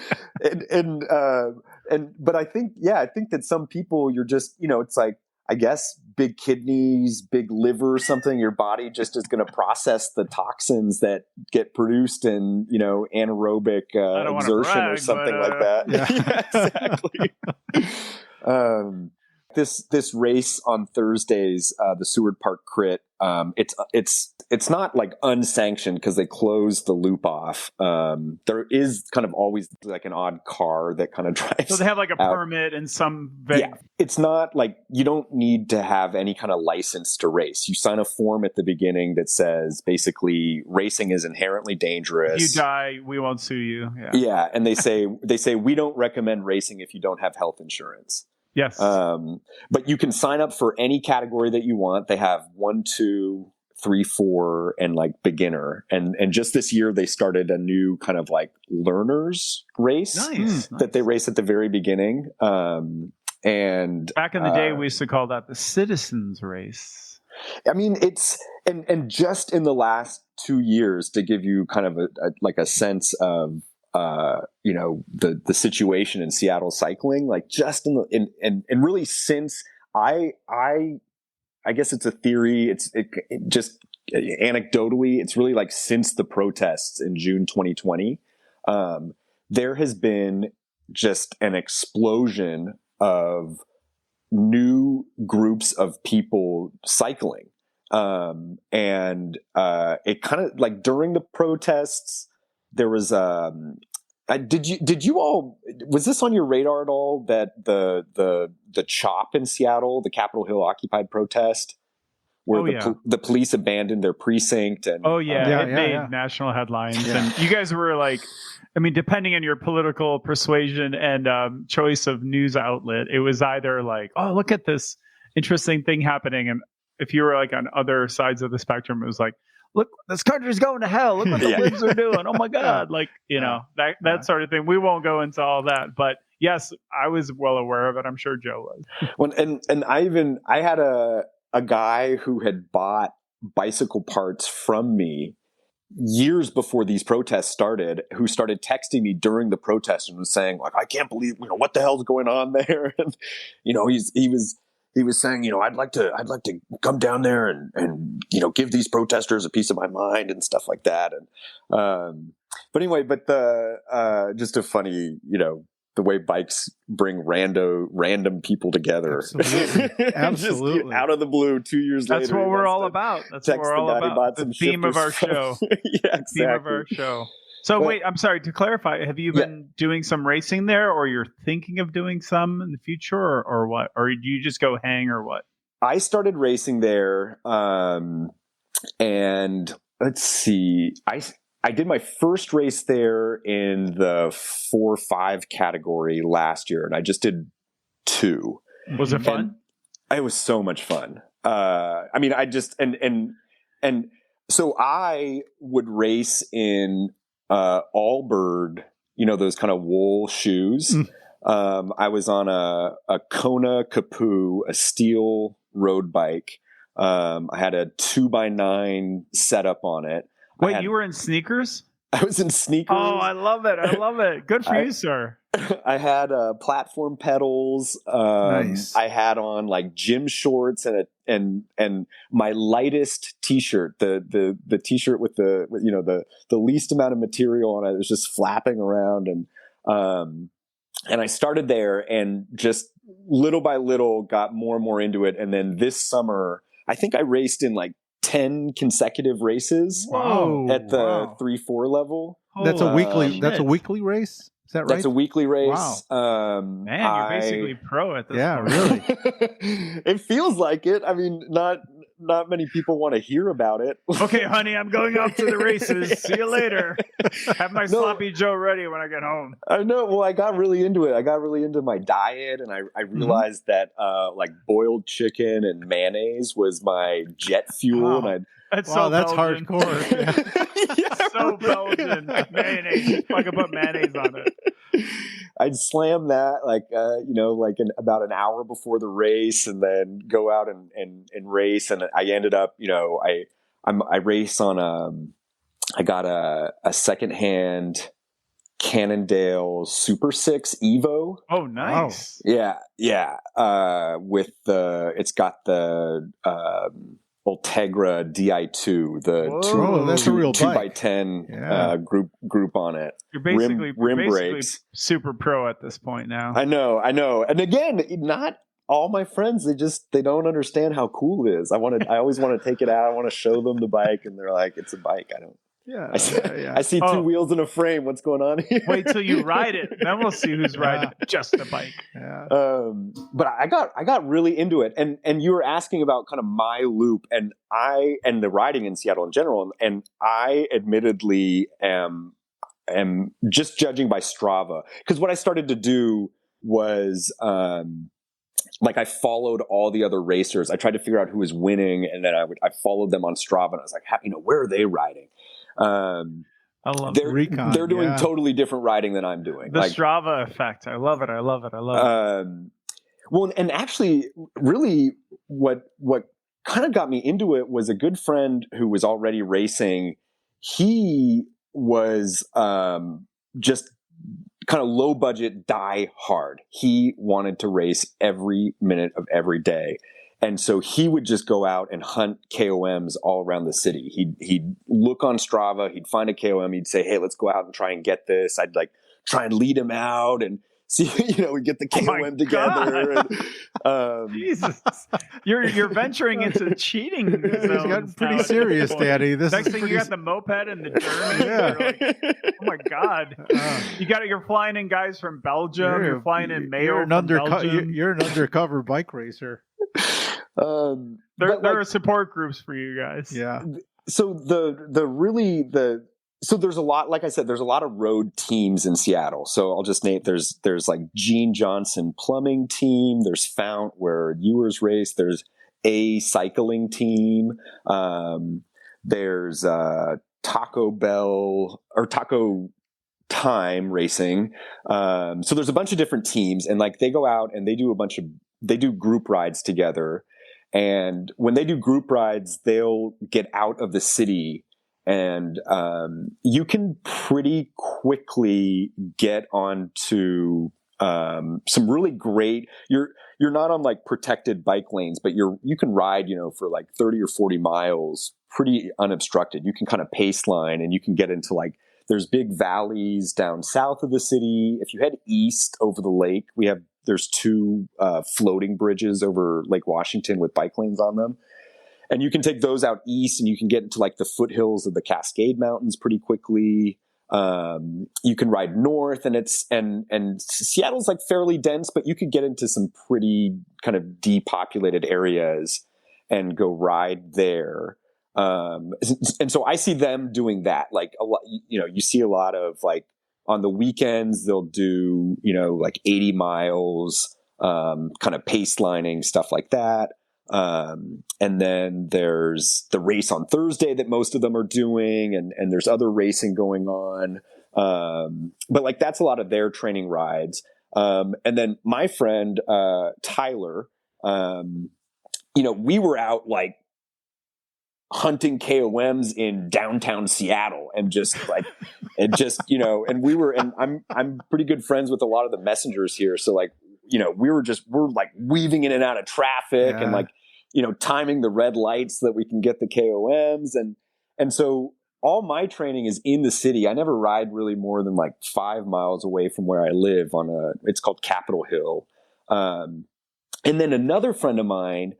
I think that some people you're just, it's like, I guess big kidneys, big liver or something, your body just is going to process the toxins that get produced in, anaerobic exertion or something like that. Yeah, exactly. This race on Thursdays, the Seward Park Crit, it's not like unsanctioned because they closed the loop off. There is kind of always like an odd car that kind of drives. So they have like a permit and some. It's not like you don't need to have any kind of license to race. You sign a form at the beginning that says basically racing is inherently dangerous. If you die, we won't sue you. Yeah, and they say we don't recommend racing if you don't have health insurance. Yes. But you can sign up for any category that you want. They have 1, 2, 3, 4, and like beginner. And just this year they started a new kind of like learners race that they race at the very beginning. And back in the day, we used to call that the citizens race. I mean, it's and just in the last 2 years, to give you kind of a sense of the situation in Seattle cycling, like just and really since I guess it's a theory. It just anecdotally, it's really like since the protests in June 2020, there has been just an explosion of new groups of people cycling. And it kind of like during the protests, there was did you all, was this on your radar at all, that the CHOP in Seattle, the Capitol Hill Occupy protest, where the police abandoned their precinct? And it made national headlines. And you guys were like, I mean, depending on your political persuasion and choice of news outlet, it was either like, oh, look at this interesting thing happening. And if you were like on other sides of the spectrum, it was like, look, this country's going to hell. Look what the libs are doing. Oh my God. Like, that sort of thing. We won't go into all that, but yes, I was well aware of it. I'm sure Joe was. Well, and I had a guy who had bought bicycle parts from me years before these protests started, who started texting me during the protest and was saying, like, I can't believe, what the hell's going on there? And, he was saying, I'd like to come down there and give these protesters a piece of my mind and stuff like that. And, but anyway, just a funny, the way bikes bring random people together. Absolutely. Just out of the blue 2 years later. That's what we're all about. That's what we're all about. The theme of our show. Yeah, exactly. Theme of our show. So wait, I'm sorry, to clarify, have you been doing some racing there, or you're thinking of doing some in the future, or what? Or do you just go hang, or what? I started racing there, and let's see, I did my first race there in the 4-5 category last year, and I just did 2. Was it fun? And it was so much fun. I mean, I just and so I would race in Allbird, those kind of wool shoes. I was on a Kona Kapoo, a steel road bike. I had a 2x9 setup on it. Wait, you were in sneakers? I was in sneakers. Oh, I love it. I love it. Good for you, sir. I had platform pedals. Nice. I had on like gym shorts and my lightest t-shirt, the t-shirt with the least amount of material on it. It was just flapping around, and I started there and just little by little got more and more into it. And then this summer, I think I raced in like 10 consecutive races at the 3-4 level. That's a weekly. That's a weekly race. Is that right? That's a weekly race. Wow. Man, you're basically pro at this point. Yeah, really. It feels like it. I mean, not many people want to hear about it. Okay, honey, I'm going off to the races. See you later. Have my sloppy Joe ready when I get home. I know. Well, I got really into it. I got really into my diet, and I realized that like boiled chicken and mayonnaise was my jet fuel. Wow. And That's hardcore. So Belgian. Mayonnaise. I could put mayonnaise on it. I'd slam that like about an hour before the race, and then go out and race. And I ended up, I race on I got a secondhand Cannondale Super 6 Evo. Oh, nice. Wow. Yeah. It's got the Ultegra Di2, that's a real 2x10 group on it. You're basically rim brakes. Super pro at this point now. I know. And again, not all my friends, they don't understand how cool it is. I always want to take it out. I want to show them the bike, and they're like, it's a bike. I don't. Yeah, I see 2 wheels and a frame. What's going on here? Wait till you ride it. Then we'll see who's riding just the bike. Yeah. But I got really into it. And you were asking about kind of my loop and the riding in Seattle in general. And I admittedly am just judging by Strava. Because what I started to do was like I followed all the other racers. I tried to figure out who was winning, and then I followed them on Strava, and I was like, where are they riding? I love Recon. They're doing totally different riding than I'm doing. The Strava effect. I love it. Well, and actually, really, what kind of got me into it was a good friend who was already racing. He was just kind of low budget, die hard. He wanted to race every minute of every day. And so he would just go out and hunt KOMs all around the city. He'd look on Strava, he'd find a KOM, he'd say, hey, let's go out and try and get this. I'd like try and lead him out and see, we get the KOM together. And, Jesus, you're venturing into cheating. It's gotten pretty serious, Daddy. This next thing you got the moped and the journey. Yeah. Like, oh my God, you're flying in guys from Belgium. You're flying in Mayo from Belgium. You're an undercover bike racer. There are support groups for you guys. Yeah. So so there's a lot, like I said, there's a lot of road teams in Seattle. So I'll just name, there's like Gene Johnson Plumbing Team. There's Fount where Ewers race. There's a cycling team. There's Taco Bell or Taco Time Racing. So there's a bunch of different teams, and like they go out and they do group rides together. And when they do group rides, they'll get out of the city, and you can pretty quickly get onto some really great. You're not on like protected bike lanes, but you can ride, for like 30 or 40 miles pretty unobstructed. You can kind of pace line, and you can get into like, there's big valleys down south of the city. If you head east over the lake, there's two floating bridges over Lake Washington with bike lanes on them. And you can take those out east, and you can get into like the foothills of the Cascade Mountains pretty quickly. You can ride north, and Seattle's like fairly dense, but you could get into some pretty kind of depopulated areas and go ride there. And so I see them doing that. Like a lot, you see a lot of like on the weekends, they'll do, like 80 miles, kind of pace lining, stuff like that. And then there's the race on Thursday that most of them are doing, and there's other racing going on. But like, that's a lot of their training rides. And then my friend, Tyler, we were out like hunting KOMs in downtown Seattle, and I'm pretty good friends with a lot of the messengers here. So like, we're like weaving in and out of traffic, and like, timing the red lights so that we can get the KOMs. And so all my training is in the city. I never ride really more than like 5 miles away from where I live it's called Capitol Hill. And then another friend of mine,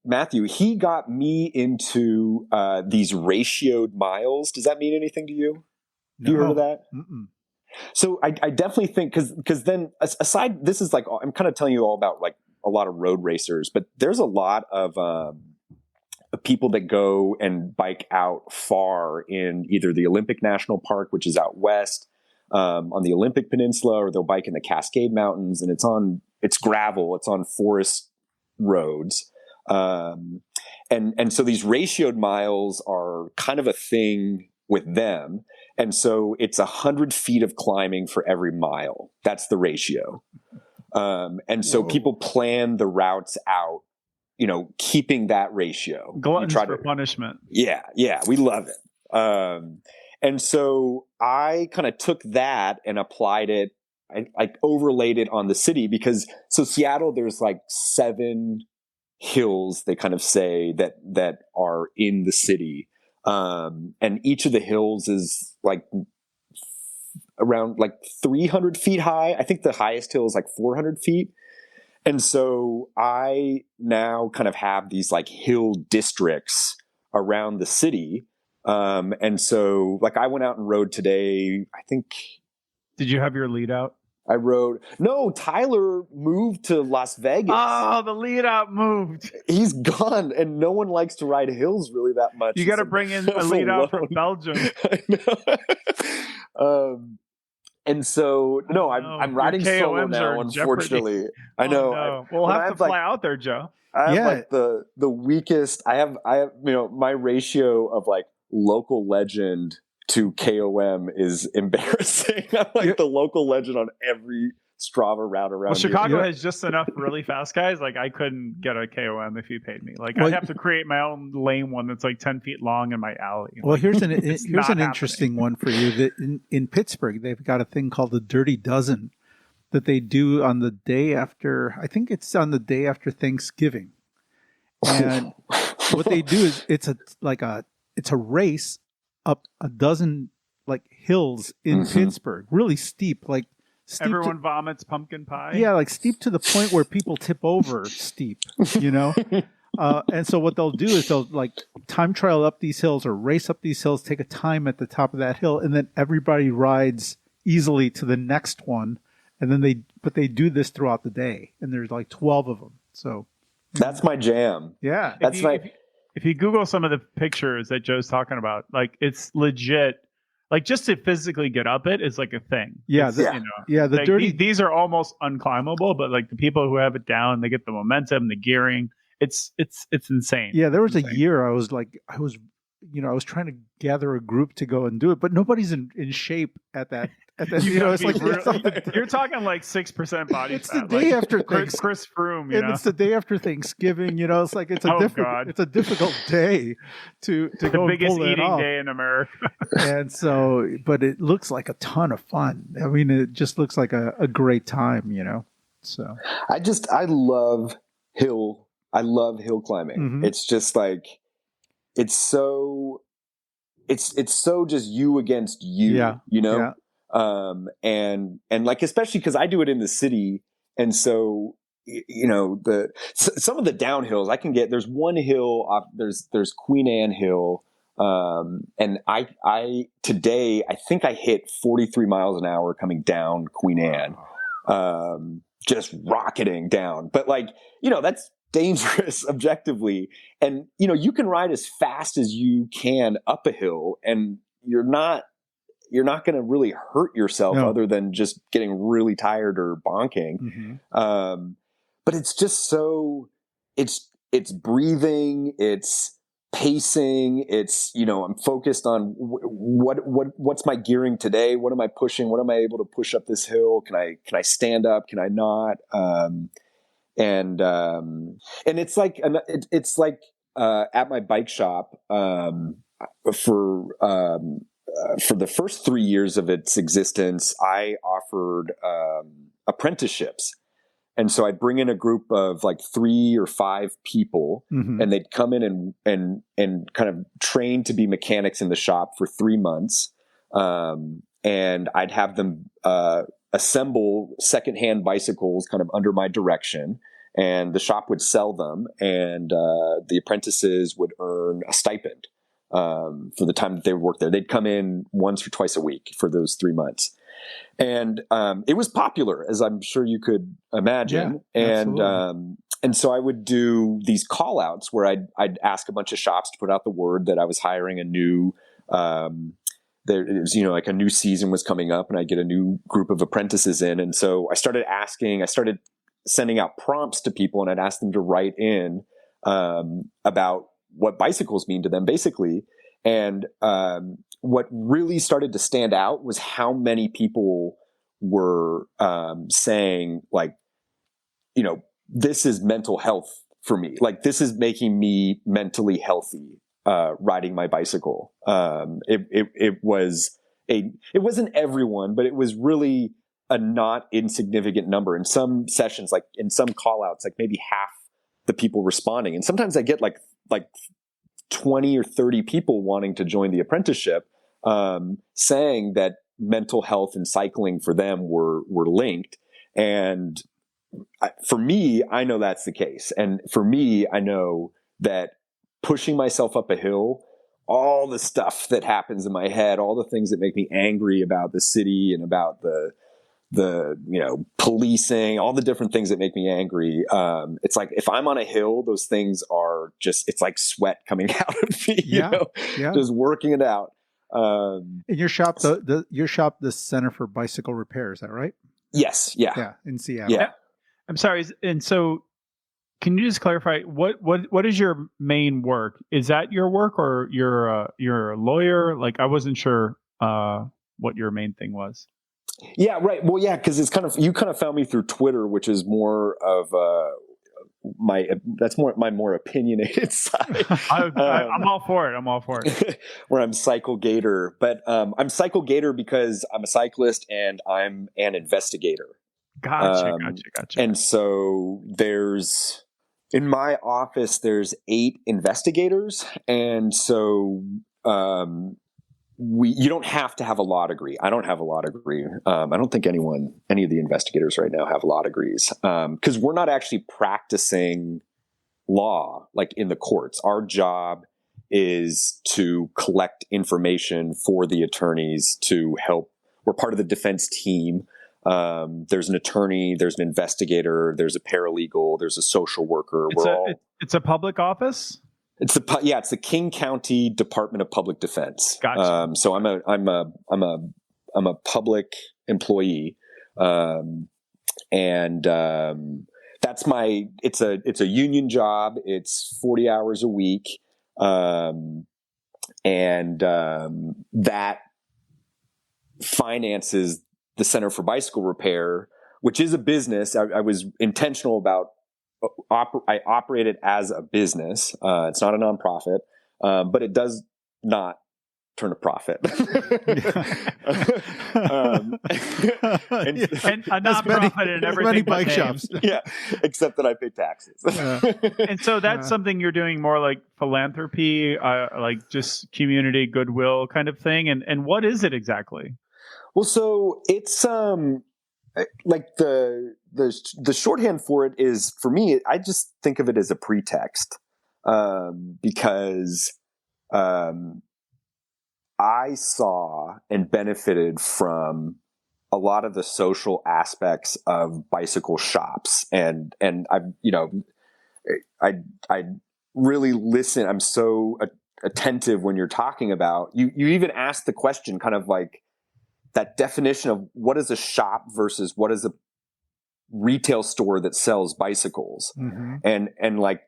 Matthew, he got me into these ratioed miles. Does that mean anything to you? No. Have you heard of that? Mm-mm. So I definitely think, because then aside, this is like, I'm kind of telling you all about like a lot of road racers, but there's a lot of people that go and bike out far in either the Olympic National Park, which is out west, on the Olympic Peninsula, or they'll bike in the Cascade Mountains, and it's gravel, it's on forest roads. And so these ratioed miles are kind of a thing with them. And so it's 100 feet of climbing for every mile. That's the ratio. And so people plan the routes out, keeping that ratio. Gluttons for punishment. Yeah. We love it. And so I kind of took that and applied it. I overlaid it on the city, because Seattle, there's like 7 hills, they kind of say, that are in the city. And each of the hills is like around like 300 feet high. I think the highest hill is like 400 feet. And so I now kind of have these like hill districts around the city. And so like I went out and rode today, I think. Did you have your lead out? I rode. No, Tyler moved to Las Vegas. Oh, the lead out moved. He's gone, and no one likes to ride hills really that much. You got to bring in a lead out from Belgium. I know. And so, no, I'm riding solo now, unfortunately. I know. No. We'll have to fly out there, Joe. I have like the weakest. I have my ratio of like local legend to KOM is embarrassing. I'm like the local legend on every Strava route around. Well, Chicago Yeah. has just enough really fast guys. Like I couldn't get a KOM if you paid me. Like Well, I'd have to create my own lame one that's like 10 feet long in my alley. Well, Like, here's an it's not happening. interesting one for you. That in Pittsburgh, they've got a thing called the Dirty Dozen that they do on the day after. I think it's on the day after Thanksgiving, and what they do is it's a race up a dozen like hills in Pittsburgh, really steep, like steep Everyone vomits pumpkin pie. yeah, like steep to the point where people tip over steep, you know. And so what they'll do is they'll like time trial up these hills or race up these hills, take a time at the top of that hill, and then everybody rides easily to the next one. And then they do this throughout the day, and there's like 12 of them. So That's my jam. yeah, If you Google some of the pictures that Joe's talking about, like it's legit. Like just to physically get up it is like a thing. yeah, It's, the, you know, yeah. The like, dirty, these are almost unclimbable, but like the people who have it down, they get the momentum, the gearing. It's insane. yeah. There was a Insane. year I was trying to gather a group to go and do it, but nobody's in shape at that. It's like You're talking like 6% body it's fat. the day like after Chris Froome, you and know? it's the day after Thanksgiving. You know, it's like it's a God. it's a difficult day to the go and biggest pull that eating off. day in America. And so, but it looks like a ton of fun. I mean, it just looks like a great time, you know. So I love hill climbing. Mhm. It's just like it's so just you against you, Yeah. you know. Yeah. And like especially because I do it in the city, and so you know some of the downhills I can get. There's one hill off. There's Queen Anne Hill, and I today I think I hit 43 miles an hour coming down Queen Anne, just rocketing down. But like you know that's dangerous objectively, and you know you can ride as fast as you can up a hill, and you're not going to really hurt yourself other than just getting really tired or bonking. Mhm. But it's just so it's breathing, it's pacing, it's, you know, I'm focused on what's my gearing today? What am I pushing? What am I able to push up this hill? Can I stand up? Can I not? And it's like, at my bike shop, for the first 3 years of its existence, I offered apprenticeships. And so I'd bring in a group of like 3 or 5 people, Mhm. and they'd come in and kind of train to be mechanics in the shop for 3 months. And I'd have them assemble secondhand bicycles kind of under my direction. And the shop would sell them, and the apprentices would earn a stipend for the time that they would work there. They'd come in once or twice a week for those 3 months. And it was popular, as I'm sure you could imagine. Yeah, and so I would do these call outs where I'd ask a bunch of shops to put out the word that I was hiring a new, it was, you know, like a new season was coming up, and I'd get a new group of apprentices in. And so I started sending out prompts to people, and I'd ask them to write in about what bicycles mean to them, basically. And what really started to stand out was how many people were saying, like, you know, this is mental health for me. Like, this is making me mentally healthy, riding my bicycle. It wasn't everyone, but it was really a not insignificant number. In some sessions, like in some call outs, like maybe half the people responding. And sometimes I get like 20 or 30 people wanting to join the apprenticeship, saying that mental health and cycling for them were linked. And for me, I know that's the case. And for me, I know that pushing myself up a hill, all the stuff that happens in my head, all the things that make me angry about the city and about the you know, policing, all the different things that make me angry. It's like, if I'm on a hill, those things are just, it's like sweat coming out of me, you know, just working it out. In your shop, your shop, the Center for Bicycle Repair, is that right? Yes. Yeah. Yeah. In Seattle. Yeah. I'm sorry. And so can you just clarify what is your main work? Is that your work, or you're a lawyer? Like, I wasn't sure what your main thing was. Yeah, right. Well, yeah, because it's you kind of found me through Twitter, which is more of my more opinionated side. I'm all for it. I'm all for it. Where I'm Cyclegator, but I'm Cyclegator because I'm a cyclist and I'm an investigator. Gotcha. And so in my office, there's 8 investigators, and so you don't have to have a law degree. I don't have a law degree. I don't think any of the investigators right now have law degrees, because we're not actually practicing law like in the courts. Our job is to collect information for the attorneys to help. We're part of the defense team. There's an attorney, there's an investigator, there's a paralegal, there's a social worker. It's a public office. It's the King County Department of Public Defense. Gotcha. So I'm a public employee, and that's it's a union job. It's 40 hours a week, and that finances the Center for Bicycle Repair, which is a business. I was intentional about. I operate it as a business. It's not a nonprofit, but it does not turn a profit. And a nonprofit in everything. Many bike shops. Yeah, except that I pay taxes. And so that's something you're doing more like philanthropy, like just community goodwill kind of thing. And what is it exactly? Well, so it's like the shorthand for it is, for me, I just think of it as a pretext, because I saw and benefited from a lot of the social aspects of bicycle shops, and I really listen. I'm so attentive when you're talking about you. You even asked the question, kind of like that definition of what is a shop versus what is a retail store that sells bicycles. Mm-hmm. And like,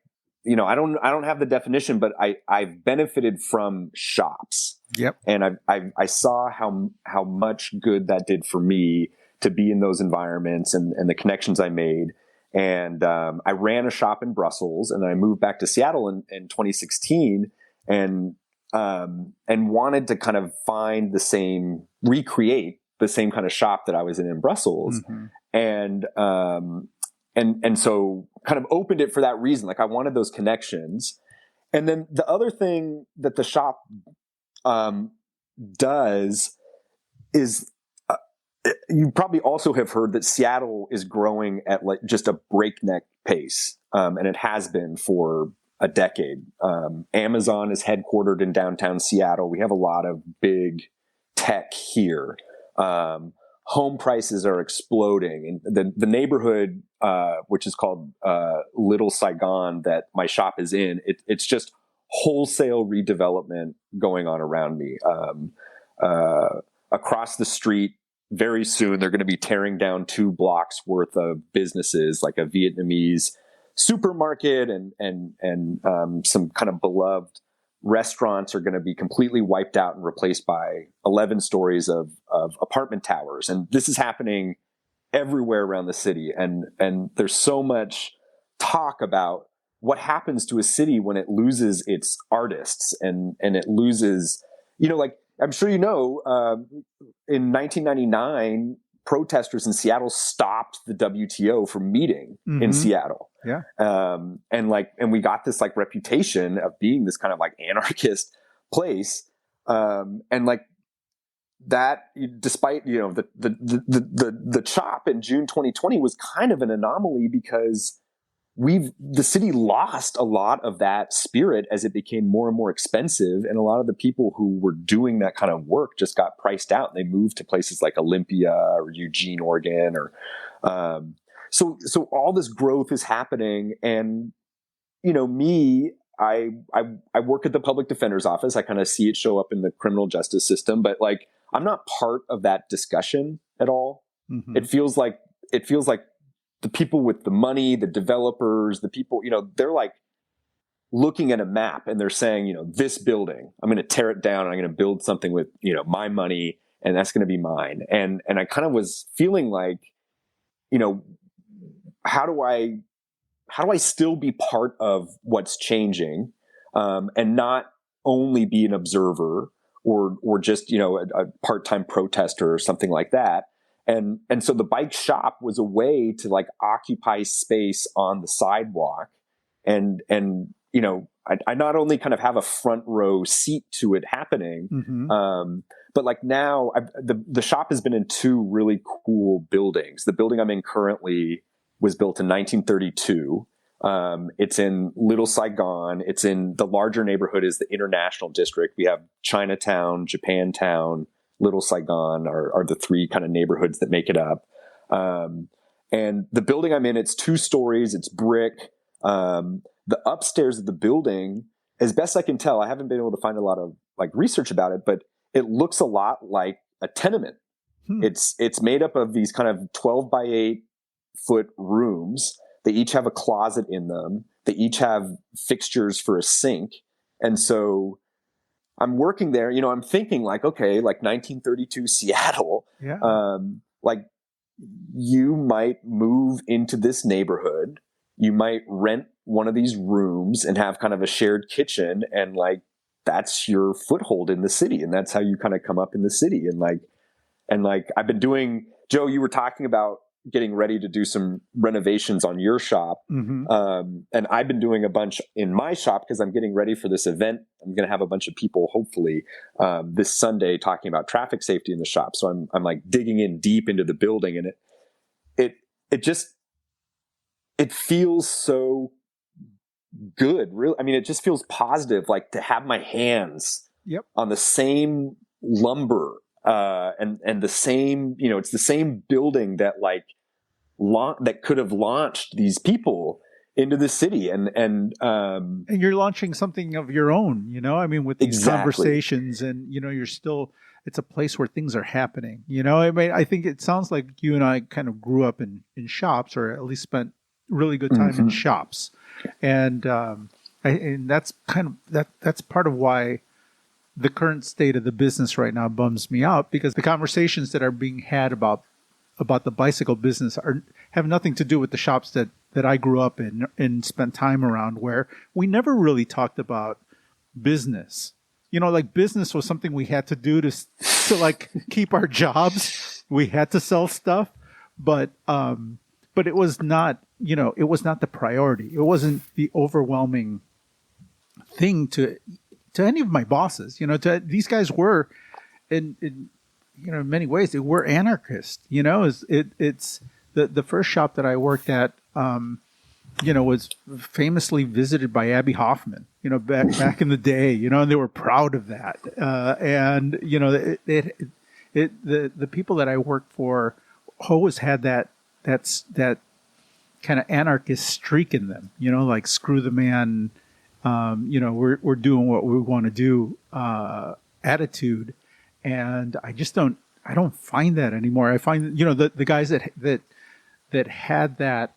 I don't have the definition, but I've benefited from shops. Yep. And I saw how much good that did for me to be in those environments and the connections I made. And I ran a shop in Brussels, and then I moved back to Seattle in 2016 and wanted to kind of recreate the same kind of shop that I was in Brussels. Mm-hmm. And so kind of opened it for that reason. Like I wanted those connections. And then the other thing that the shop does is you probably also have heard that Seattle is growing at like just a breakneck pace. And it has been for a decade. Amazon is headquartered in downtown Seattle. We have a lot of big tech here. Home prices are exploding, and the neighborhood, which is called Little Saigon, that my shop is in, it's just wholesale redevelopment going on around me. Across the street, very soon they're going to be tearing down 2 blocks worth of businesses, like a Vietnamese supermarket and some kind of beloved restaurants are going to be completely wiped out and replaced by 11 stories of apartment towers. And this is happening everywhere around the city. And there's so much talk about what happens to a city when it loses its artists and it loses, like, I'm sure in 1999, protesters in Seattle stopped the WTO from meeting mm-hmm. in Seattle. Yeah. And we got this like reputation of being this kind of like anarchist place. And like that, despite, the chop in June 2020 was kind of an anomaly because the city lost a lot of that spirit as it became more and more expensive. And a lot of the people who were doing that kind of work just got priced out, and they moved to places like Olympia or Eugene, Oregon, or, so all this growth is happening. And, me, I work at the public defender's office. I kind of see it show up in the criminal justice system, but like, I'm not part of that discussion at all. Mm-hmm. It feels like the people with the money, the developers, the people, they're like looking at a map and they're saying, this building, I'm going to tear it down and I'm going to build something with, my money. and that's going to be mine. And I kind of was feeling like, how do I still be part of what's changing, and not only be an observer or just, a part-time protester or something like that. And so the bike shop was a way to like occupy space on the sidewalk. And I not only kind of have a front row seat to it happening, but like now the shop has been in two really cool buildings. The building I'm in currently was built in 1932. It's in Little Saigon. It's in the larger neighborhood is the International District. We have Chinatown, Japantown, Little Saigon are the three kind of neighborhoods that make it up. And the building I'm in, it's 2 stories. It's brick. The upstairs of the building, as best I can tell, I haven't been able to find a lot of like research about it, but it looks a lot like a tenement. It's made up of these kind of 12 by 8 foot rooms. They each have a closet in them. They each have fixtures for a sink. And so I'm working there, I'm thinking like, okay, like 1932 Seattle, like you might move into this neighborhood. You might rent one of these rooms and have kind of a shared kitchen, and like, that's your foothold in the city. And that's how you kind of come up in the city. And like I've been doing, Joe, you were talking about getting ready to do some renovations on your shop. And I've been doing a bunch in my shop because I'm getting ready for this event. I'm going to have a bunch of people, hopefully, this Sunday talking about traffic safety in the shop. So I'm like digging in deep into the building, and it feels so good. Really. I mean, it just feels positive, like to have my hands on the same lumber, and the same, it's the same building that like that could have launched these people into the city, and you're launching something of your own, I mean, with these conversations, and you're still, it's a place where things are happening. I mean, I think it sounds like you and I kind of grew up in shops, or at least spent really good time in shops, and that's kind of that's part of why the current state of the business right now bums me out, because the conversations that are being had about the bicycle business have nothing to do with the shops that I grew up in and spent time around, where we never really talked about business. Like business was something we had to do to like keep our jobs. We had to sell stuff, but it was not, it was not the priority. It wasn't the overwhelming thing to any of my bosses. These guys were in many ways they were anarchists. It's the first shop that I worked at, was famously visited by Abby Hoffman, back in the day, and they were proud of that. And the people that I worked for always had that kind of anarchist streak in them, like screw the man, we're doing what we want to do, attitude. And I don't find that anymore. I find, the guys that had that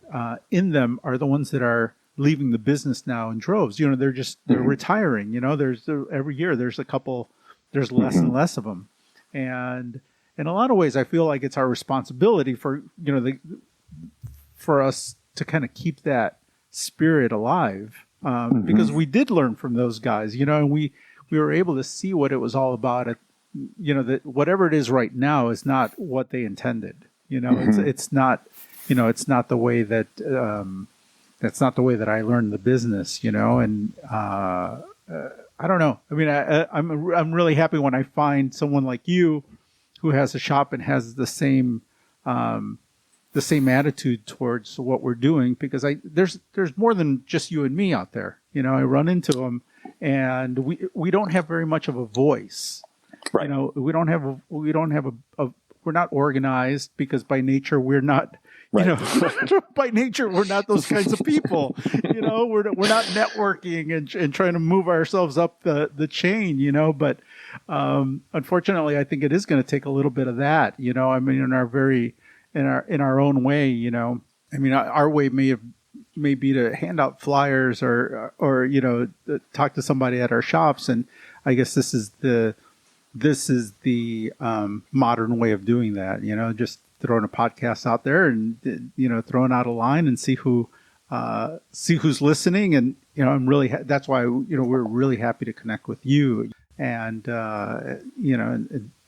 in them are the ones that are leaving the business now in droves. They're retiring. There's every year there's less and less of them. And in a lot of ways, I feel like it's our responsibility for us to kind of keep that spirit alive, because we did learn from those guys. And we were able to see what it was all about. That whatever it is right now is not what they intended. It's not. It's not the way that that's not the way that I learned the business. And I don't know. I mean, I'm really happy when I find someone like you who has a shop and has the same attitude towards what we're doing, because there's more than just you and me out there. I run into them, and we don't have very much of a voice. Right. We don't have we're not organized, because by nature we're not. Right. By nature, we're not those kinds of people. We're not networking and trying to move ourselves up the chain. But unfortunately, I think it is going to take a little bit of that. I mean, in our own way. I mean, our way may be to hand out flyers or talk to somebody at our shops, and I guess this is the this is the modern way of doing that. Just throwing a podcast out there and throwing out a line and see who's listening. And I'm really that's why we're really happy to connect with you, and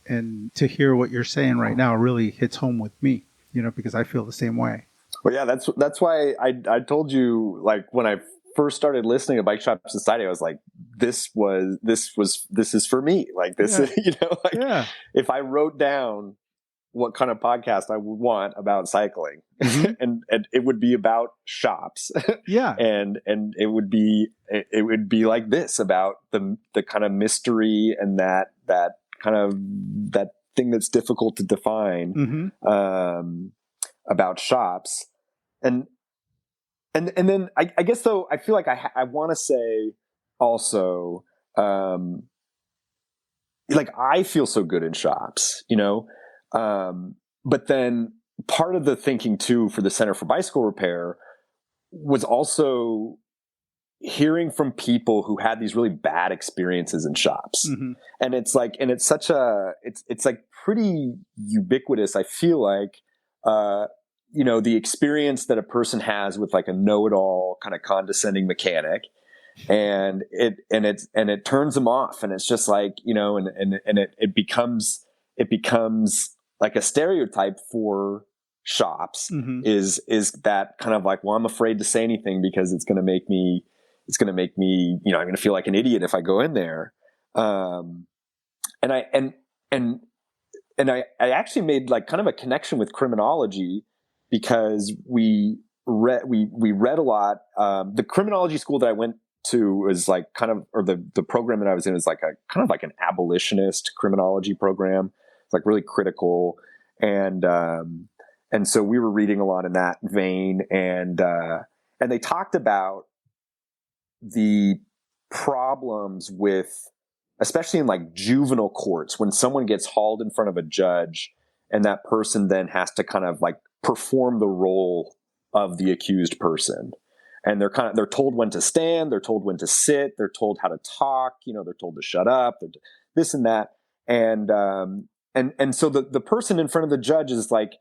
and to hear what you're saying right now really hits home with me. Because I feel the same way. Well, yeah, that's why I told you, like, when I first started listening to Bike Shop Society, I was like, this is for me. Like, this is, if I wrote down what kind of podcast I would want about cycling, and it would be about shops. Yeah. and it would be like this, about the kind of mystery and that kind of that thing that's difficult to define, about shops. And then I guess, though, I feel like I want to say also, like, I feel so good in shops, but then part of the thinking too for the Center for Bicycle Repair was also hearing from people who had these really bad experiences in shops. And it's like, it's like pretty ubiquitous. I feel like, the experience that a person has with, like, a know-it-all kind of condescending mechanic, and it turns them off, and it's just like, it becomes like a stereotype for shops, is that kind of like, well, I'm afraid to say anything because it's going to make me, I'm going to feel like an idiot if I go in there. And I actually made, like, kind of a connection with criminology, because we read a lot. The criminology school that I went to was like the program that I was in is like a kind of like an abolitionist criminology program. It's like really critical. And so we were reading a lot in that vein, and they talked about the problems with, especially in, like, juvenile courts, when someone gets hauled in front of a judge and that person then has to kind of, like, perform the role of the accused person. And they're told when to stand, they're told when to sit, they're told how to talk, they're told to shut up, this and that. And so the person in front of the judge is, like,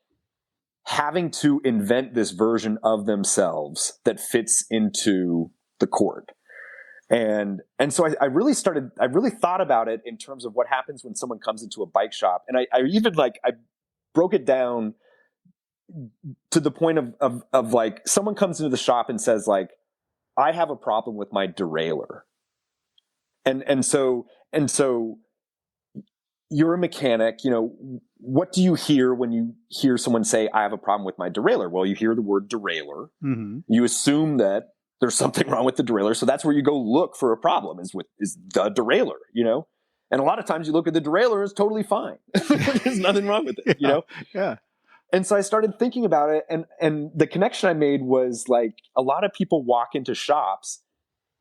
having to invent this version of themselves that fits into the court. And so I really thought about it in terms of what happens when someone comes into a bike shop. And I even, like, I broke it down to the point of like, someone comes into the shop and says, like, I have a problem with my derailleur. And so you're a mechanic, what do you hear when you hear someone say, I have a problem with my derailleur? Well, you hear the word derailleur. You assume that there's something wrong with the derailleur. So that's where you go look for a problem, is the derailleur, and a lot of times you look at the derailleur and it's totally fine. There's nothing wrong with it, Yeah. And so I started thinking about it, and the connection I made was, like, a lot of people walk into shops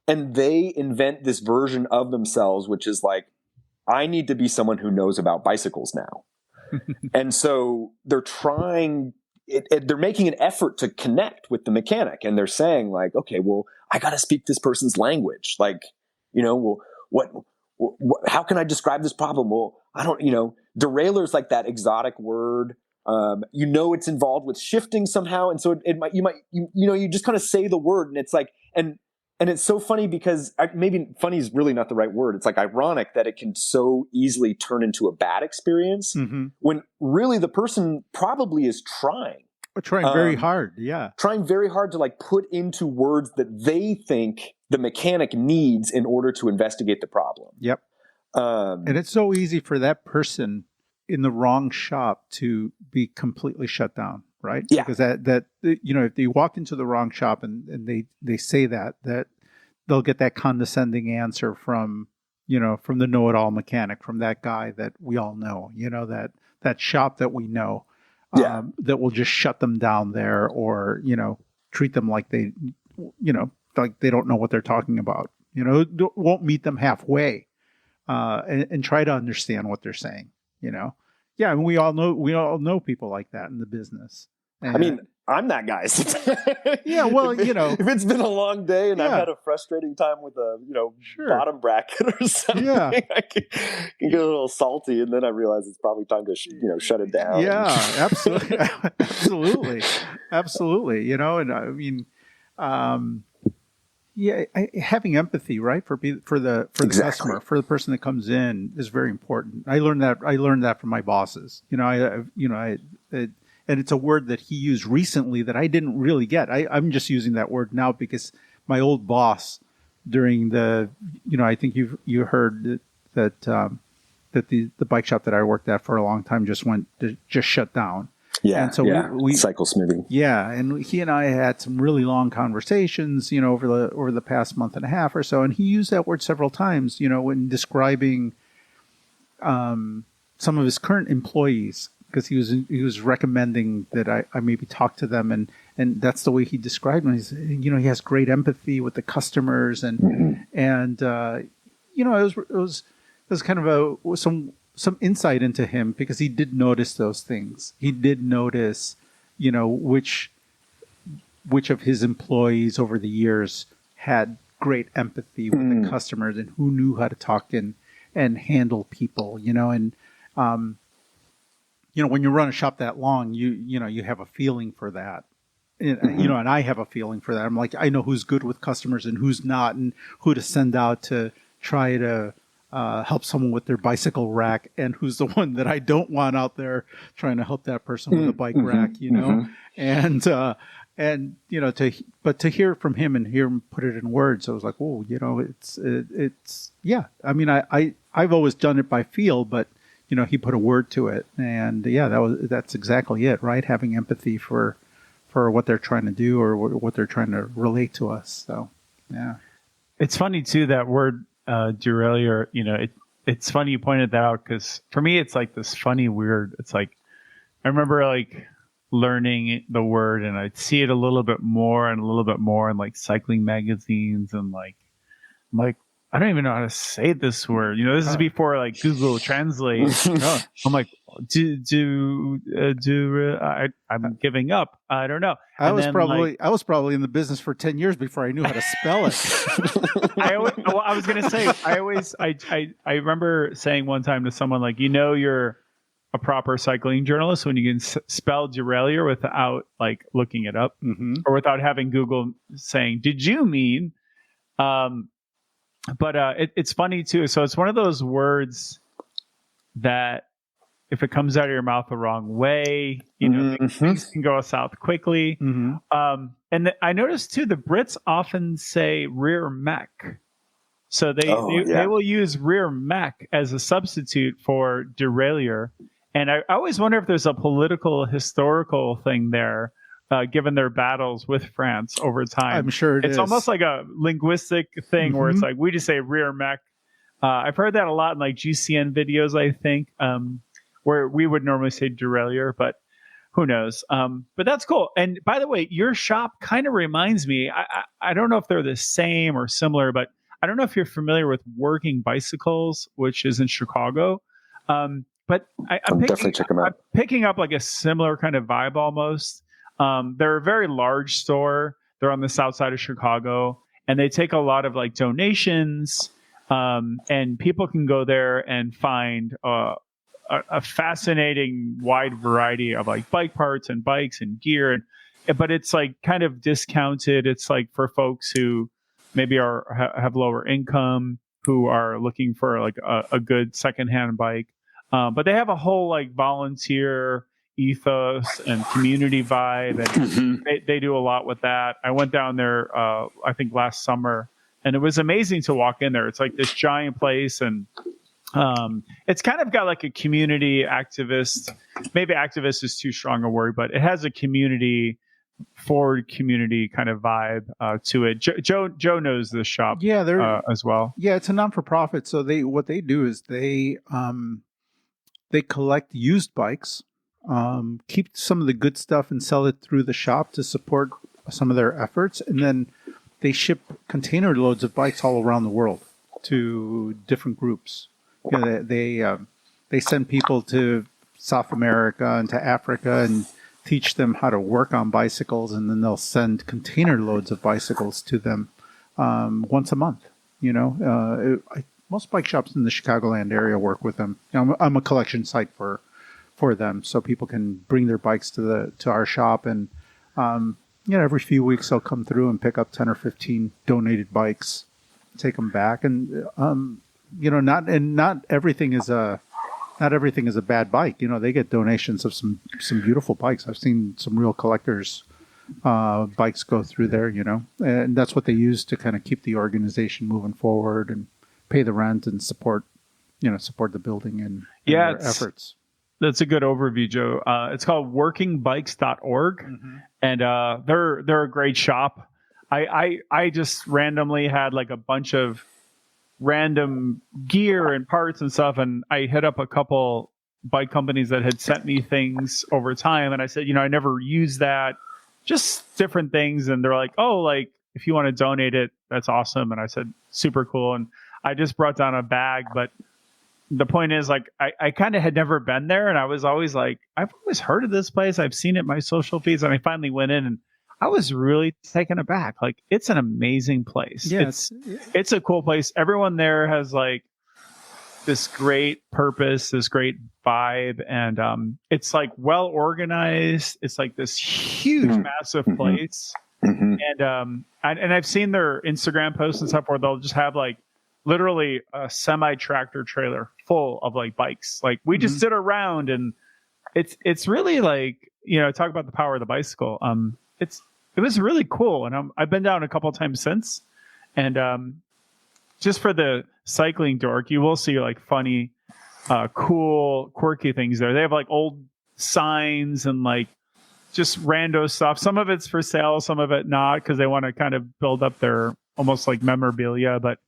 and they invent this version of themselves, which is like, I need to be someone who knows about bicycles now. And so they're they're making an effort to connect with the mechanic, and they're saying, like, okay, well, I got to speak this person's language. Like, well, how can I describe this problem? Well, I don't, derailleur is like that exotic word. It's involved with shifting somehow. And so you just kind of say the word, and it's like, and it's so funny because maybe funny is really not the right word. It's like ironic that it can so easily turn into a bad experience, when really the person probably is trying very hard. Yeah. Trying very hard to, like, put into words that they think the mechanic needs in order to investigate the problem. Yep. And it's so easy for that person in the wrong shop to be completely shut down, right? Yeah. Because that if they walk into the wrong shop and they say that they'll get that condescending answer from the know-it-all mechanic, from that guy that we all know, that shop that we know, that will just shut them down there, or, treat them like they don't know what they're talking about, won't meet them halfway, and try to understand what they're saying, Yeah, I mean, we all know people like that in the business, And, I mean, I'm that guy. yeah, well, if it's been a long day and I've Yeah. had a frustrating time with a Sure. bottom bracket or something, Yeah. I can get a little salty, and then I realize it's probably time to shut it down. Yeah, absolutely, absolutely. And I mean, having empathy, right, for the Exactly. customer, for the person that comes in, is very important. I learned that from my bosses. And it's a word that he used recently that I didn't really get. I'm just using that word now because my old boss during the, I think you heard that the bike shop that I worked at for a long time just shut down. Yeah. And so we cycle smoothing. Yeah. And he and I had some really long conversations, over the past month and a half or so. And he used that word several times, when describing some of his current employees, because he was recommending that I maybe talk to them, and that's the way he described them. He's, he has great empathy with the customers, and it was kind of some insight into him, because he did notice those things. He did notice, which of his employees over the years had great empathy with the customers and who knew how to talk and handle people, and when you run a shop that long, you have a feeling for that. And I have a feeling for that. I'm like, I know who's good with customers and who's not, and who to send out to try to help someone with their bicycle rack, and who's the one that I don't want out there trying to help that person with a bike rack, and to hear from him and hear him put it in words, I was like, oh, it's yeah. I mean, I've always done it by feel, but he put a word to it, and that's exactly it, right? Having empathy for what they're trying to do or what they're trying to relate to us. So, yeah. It's funny too, that word derailleur. It's funny you pointed that out, because for me it's like this funny weird. It's like I remember like learning the word, and I'd see it a little bit more and a little bit more in like cycling magazines, and like I'm like, I don't even know how to say this word. This is before like Google Translate. I'm like, I'm giving up. I don't know. I was probably in the business for 10 years before I knew how to spell it. I was going to say, I remember saying one time to someone, like, you're a proper cycling journalist when you can spell derailleur without like looking it up, or without having Google saying, did you mean, but it's funny too. So it's one of those words that if it comes out of your mouth the wrong way, things can go south quickly. And I noticed too, the Brits often say rear mech. So they will use rear mech as a substitute for derailleur. And I always wonder if there's a historical thing there, given their battles with France over time. I'm sure it's almost like a linguistic thing where it's like, we just say rear mech. I've heard that a lot in like GCN videos, I think, where we would normally say derailleur, but who knows? But that's cool. And by the way, your shop kind of reminds me, I don't know if they're the same or similar, but I don't know if you're familiar with Working Bicycles, which is in Chicago. But I'm definitely check them out. I'm picking up like a similar kind of vibe almost. They're a very large store. They're on the south side of Chicago, and they take a lot of like donations, and people can go there and find a fascinating wide variety of like bike parts and bikes and gear, but it's like kind of discounted. It's like for folks who maybe have lower income, who are looking for like a good secondhand bike. But they have a whole like volunteer ethos and community vibe, and they do a lot with that. I went down there, I think last summer, and it was amazing to walk in there. It's like this giant place, and it's kind of got like a community activist. Maybe activist is too strong a word, but it has a forward community kind of vibe to it. Joe knows this shop, as well. Yeah, it's a non-for-profit. So what they do is they collect used bikes, keep some of the good stuff and sell it through the shop to support some of their efforts. And then they ship container loads of bikes all around the world to different groups. They send people to South America and to Africa and teach them how to work on bicycles, and then they'll send container loads of bicycles to them once a month. Most bike shops in the Chicagoland area work with them. I'm a collection site for them, so people can bring their bikes to our shop, and every few weeks they'll come through and pick up 10 or 15 donated bikes, take them back, and not everything is a bad bike. They get donations of some beautiful bikes. I've seen some real collectors' bikes go through there, and that's what they use to kind of keep the organization moving forward and pay the rent and support the building and their efforts. That's a good overview, Joe. It's called workingbikes.org, Mm-hmm. and they're a great shop. I just randomly had like a bunch of random gear and parts and stuff, and I hit up a couple bike companies that had sent me things over time, and I said, I never used that, just different things, and they're like, oh, like if you want to donate it, that's awesome. And I said, super cool. And I just brought down a bag, but the point is, like, I kind of had never been there, and I was always like, I've always heard of this place, I've seen it in my social feeds, and I finally went in, and I was really taken aback. Like, it's an amazing place. Yeah, it's a cool place. Everyone there has like this great purpose, this great vibe, and it's like well organized. It's like this huge, massive place, and I've seen their Instagram posts and stuff where they'll just have like literally a semi-tractor trailer full of like bikes. Like, we just sit around, and it's really like, talk about the power of the bicycle. It was really cool, and I've been down a couple of times since, and just for the cycling dork, you will see like funny, cool, quirky things there. They have like old signs and like just rando stuff. Some of it's for sale, some of it not, because they want to kind of build up their almost like memorabilia. But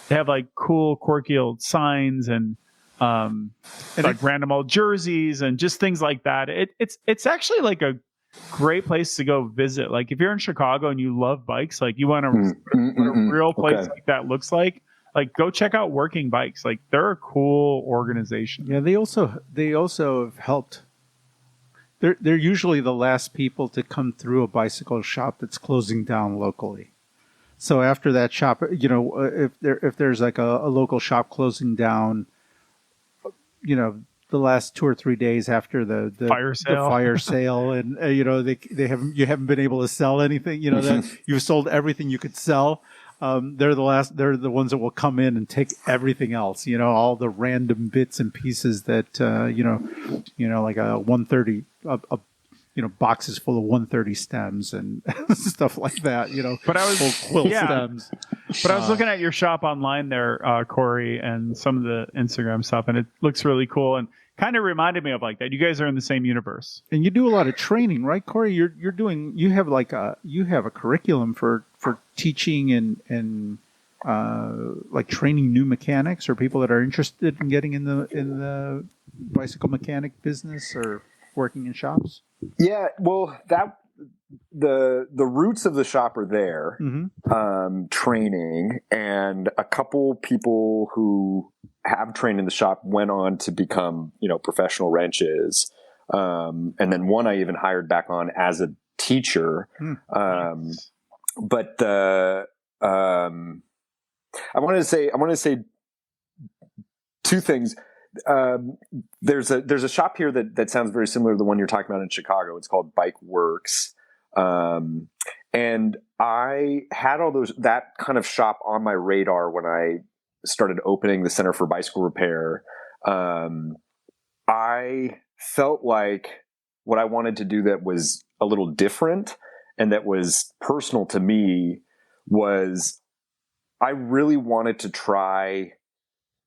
they have like cool, quirky old signs and like random old jerseys and just things like that. It's actually like a great place to go visit. Like, if you're in Chicago and you love bikes, like you want to what a real place like that looks like go check out Working Bikes. Like, they're a cool organization. Yeah, they also have helped. They're usually the last people to come through a bicycle shop that's closing down locally. So after that shop, if there's like a local shop closing down, the last 2 or 3 days after the fire sale, and you haven't been able to sell anything. That you've sold everything you could sell. They're the ones that will come in and take everything else. All the random bits and pieces that like a 130, boxes full of 130 stems and stuff like that. But I was quilt stems. But I was looking at your shop online there, Cory, and some of the Instagram stuff, and it looks really cool and kind of reminded me of like that. You guys are in the same universe, and you do a lot of training, right, Cory? You have a curriculum for teaching and like training new mechanics or people that are interested in getting in the bicycle mechanic business or working in shops. Yeah, well, the roots of the shop are there, training, and a couple people who have trained in the shop went on to become, professional wrenches. And then one I even hired back on as a teacher. But I wanted to say two things. There's a shop here that sounds very similar to the one you're talking about in Chicago. It's called Bike Works. And I had that kind of shop on my radar when I started opening the Center for Bicycle Repair. I felt like what I wanted to do that was a little different and that was personal to me was I really wanted to try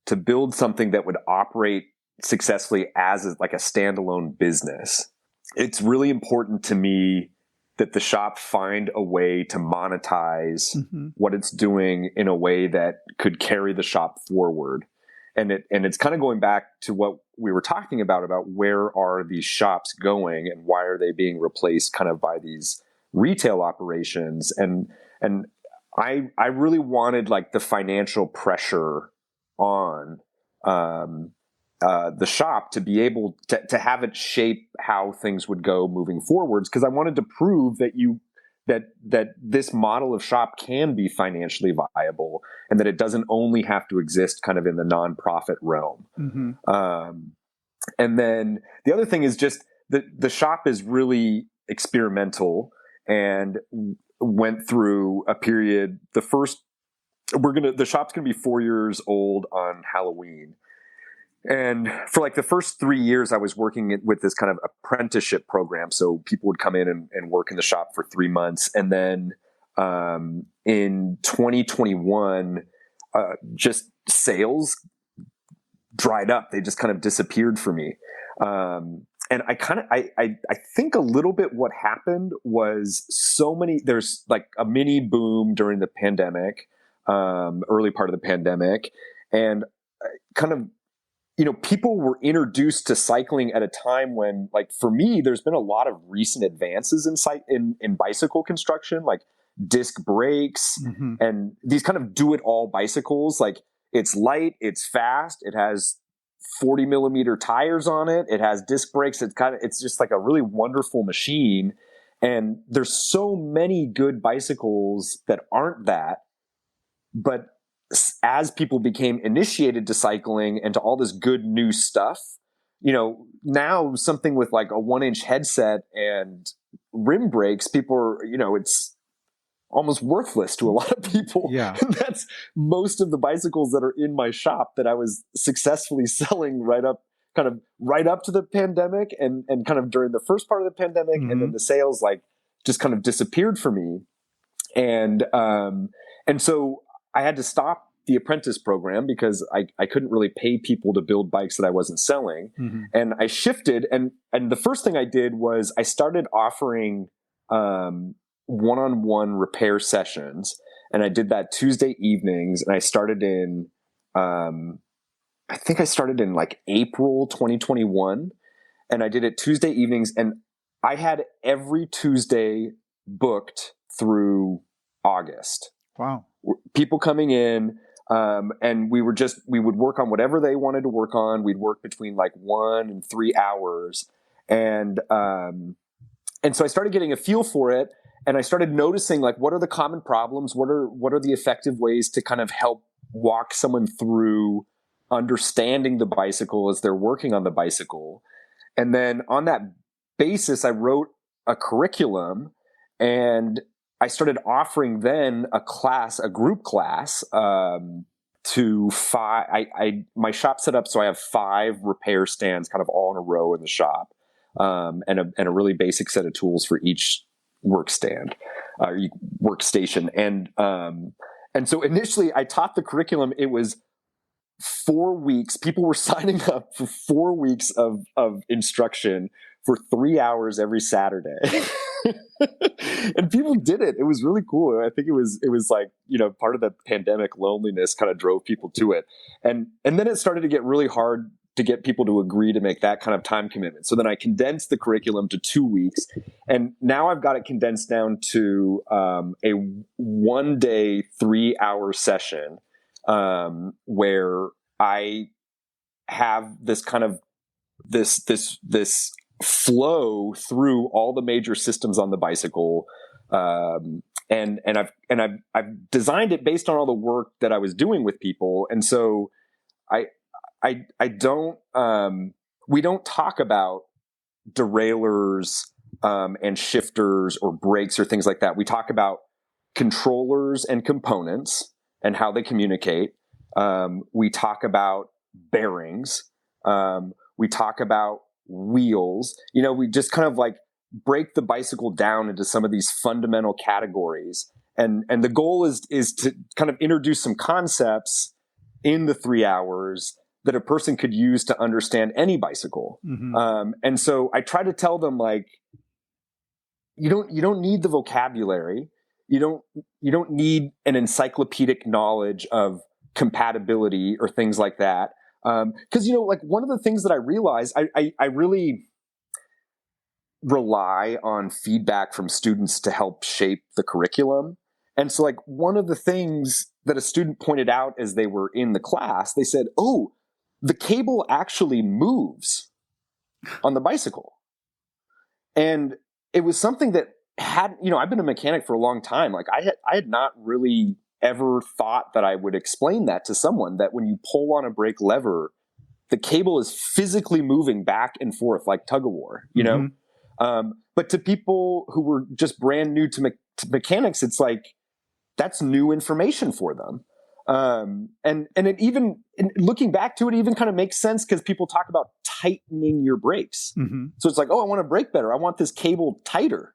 to build something that would operate successfully as like a standalone business. It's really important to me that the shop find a way to monetize what it's doing in a way that could carry the shop forward. And it's kind of going back to what we were talking about where are these shops going and why are they being replaced kind of by these retail operations. And I really wanted like the financial pressure on the shop to be able to have it shape how things would go moving forwards. Cause I wanted to prove that this model of shop can be financially viable and that it doesn't only have to exist kind of in the nonprofit realm. And then the other thing is just the shop is really experimental and went through a period. The shop's going to be 4 years old on Halloween. And for like the first 3 years, I was working with this kind of apprenticeship program. So people would come in and work in the shop for 3 months. And then in 2021, just sales dried up. They just kind of disappeared for me. And I think a little bit what happened was there's like a mini boom during the pandemic, early part of the pandemic. And kind of, people were introduced to cycling at a time when, like, for me, there's been a lot of recent advances in bicycle construction, like disc brakes and these kind of do-it-all bicycles. Like, it's light, it's fast, it has 40 millimeter tires on it, it has disc brakes. It's just like a really wonderful machine. And there's so many good bicycles that aren't that, but as people became initiated to cycling and to all this good new stuff, now something with like a 1-inch headset and rim brakes, people are, it's almost worthless to a lot of people. Yeah. And that's most of the bicycles that are in my shop that I was successfully selling right up to the pandemic and kind of during the first part of the pandemic. And then the sales just kind of disappeared for me. And so I had to stop the apprentice program because I couldn't really pay people to build bikes that I wasn't selling. And I shifted. And the first thing I did was I started offering one-on-one repair sessions. And I did that Tuesday evenings. And I started in, I think I started in like April 2021. And I did it Tuesday evenings. And I had every Tuesday booked through August. Wow. People coming in, and we would work on whatever they wanted to work on. We'd work between like 1 and 3 hours. And so I started getting a feel for it, and I started noticing like, what are the common problems? What are the effective ways to kind of help walk someone through understanding the bicycle as they're working on the bicycle? And then on that basis, I wrote a curriculum, and I started offering then a group class, to 5. My shop set up so I have 5 repair stands kind of all in a row in the shop, and a really basic set of tools for each workstation. And so initially I taught the curriculum. It was 4 weeks. People were signing up for 4 weeks of instruction for 3 hours every Saturday. And people did it. It was really cool. I think it was like, part of the pandemic loneliness kind of drove people to it. And then it started to get really hard to get people to agree to make that kind of time commitment. So then I condensed the curriculum to 2 weeks. And now I've got it condensed down to a 1 day, 3 hour session, where I have this kind of this flow through all the major systems on the bicycle. And I've designed it based on all the work that I was doing with people. And so we don't talk about derailleurs, and shifters or brakes or things like that. We talk about controllers and components and how they communicate. We talk about bearings. We talk about wheels. We just kind of like break the bicycle down into some of these fundamental categories. And the goal is to kind of introduce some concepts in the 3 hours that a person could use to understand any bicycle. And so I try to tell them, like, you don't need the vocabulary. You don't need an encyclopedic knowledge of compatibility or things like that. Because, like, one of the things that I realized, I really rely on feedback from students to help shape the curriculum. And so, like, one of the things that a student pointed out as they were in the class, they said, "Oh, the cable actually moves on the bicycle. And it was something that had, I've been a mechanic for a long time. Like I had not really ever thought that I would explain that to someone, that when you pull on a brake lever, the cable is physically moving back and forth like tug of war, but to people who were just brand new to mechanics, it's like, that's new information for them. And it even, looking back to it, even kind of makes sense because people talk about tightening your brakes. Mm-hmm. So it's like, oh, I want to brake better. I want this cable tighter.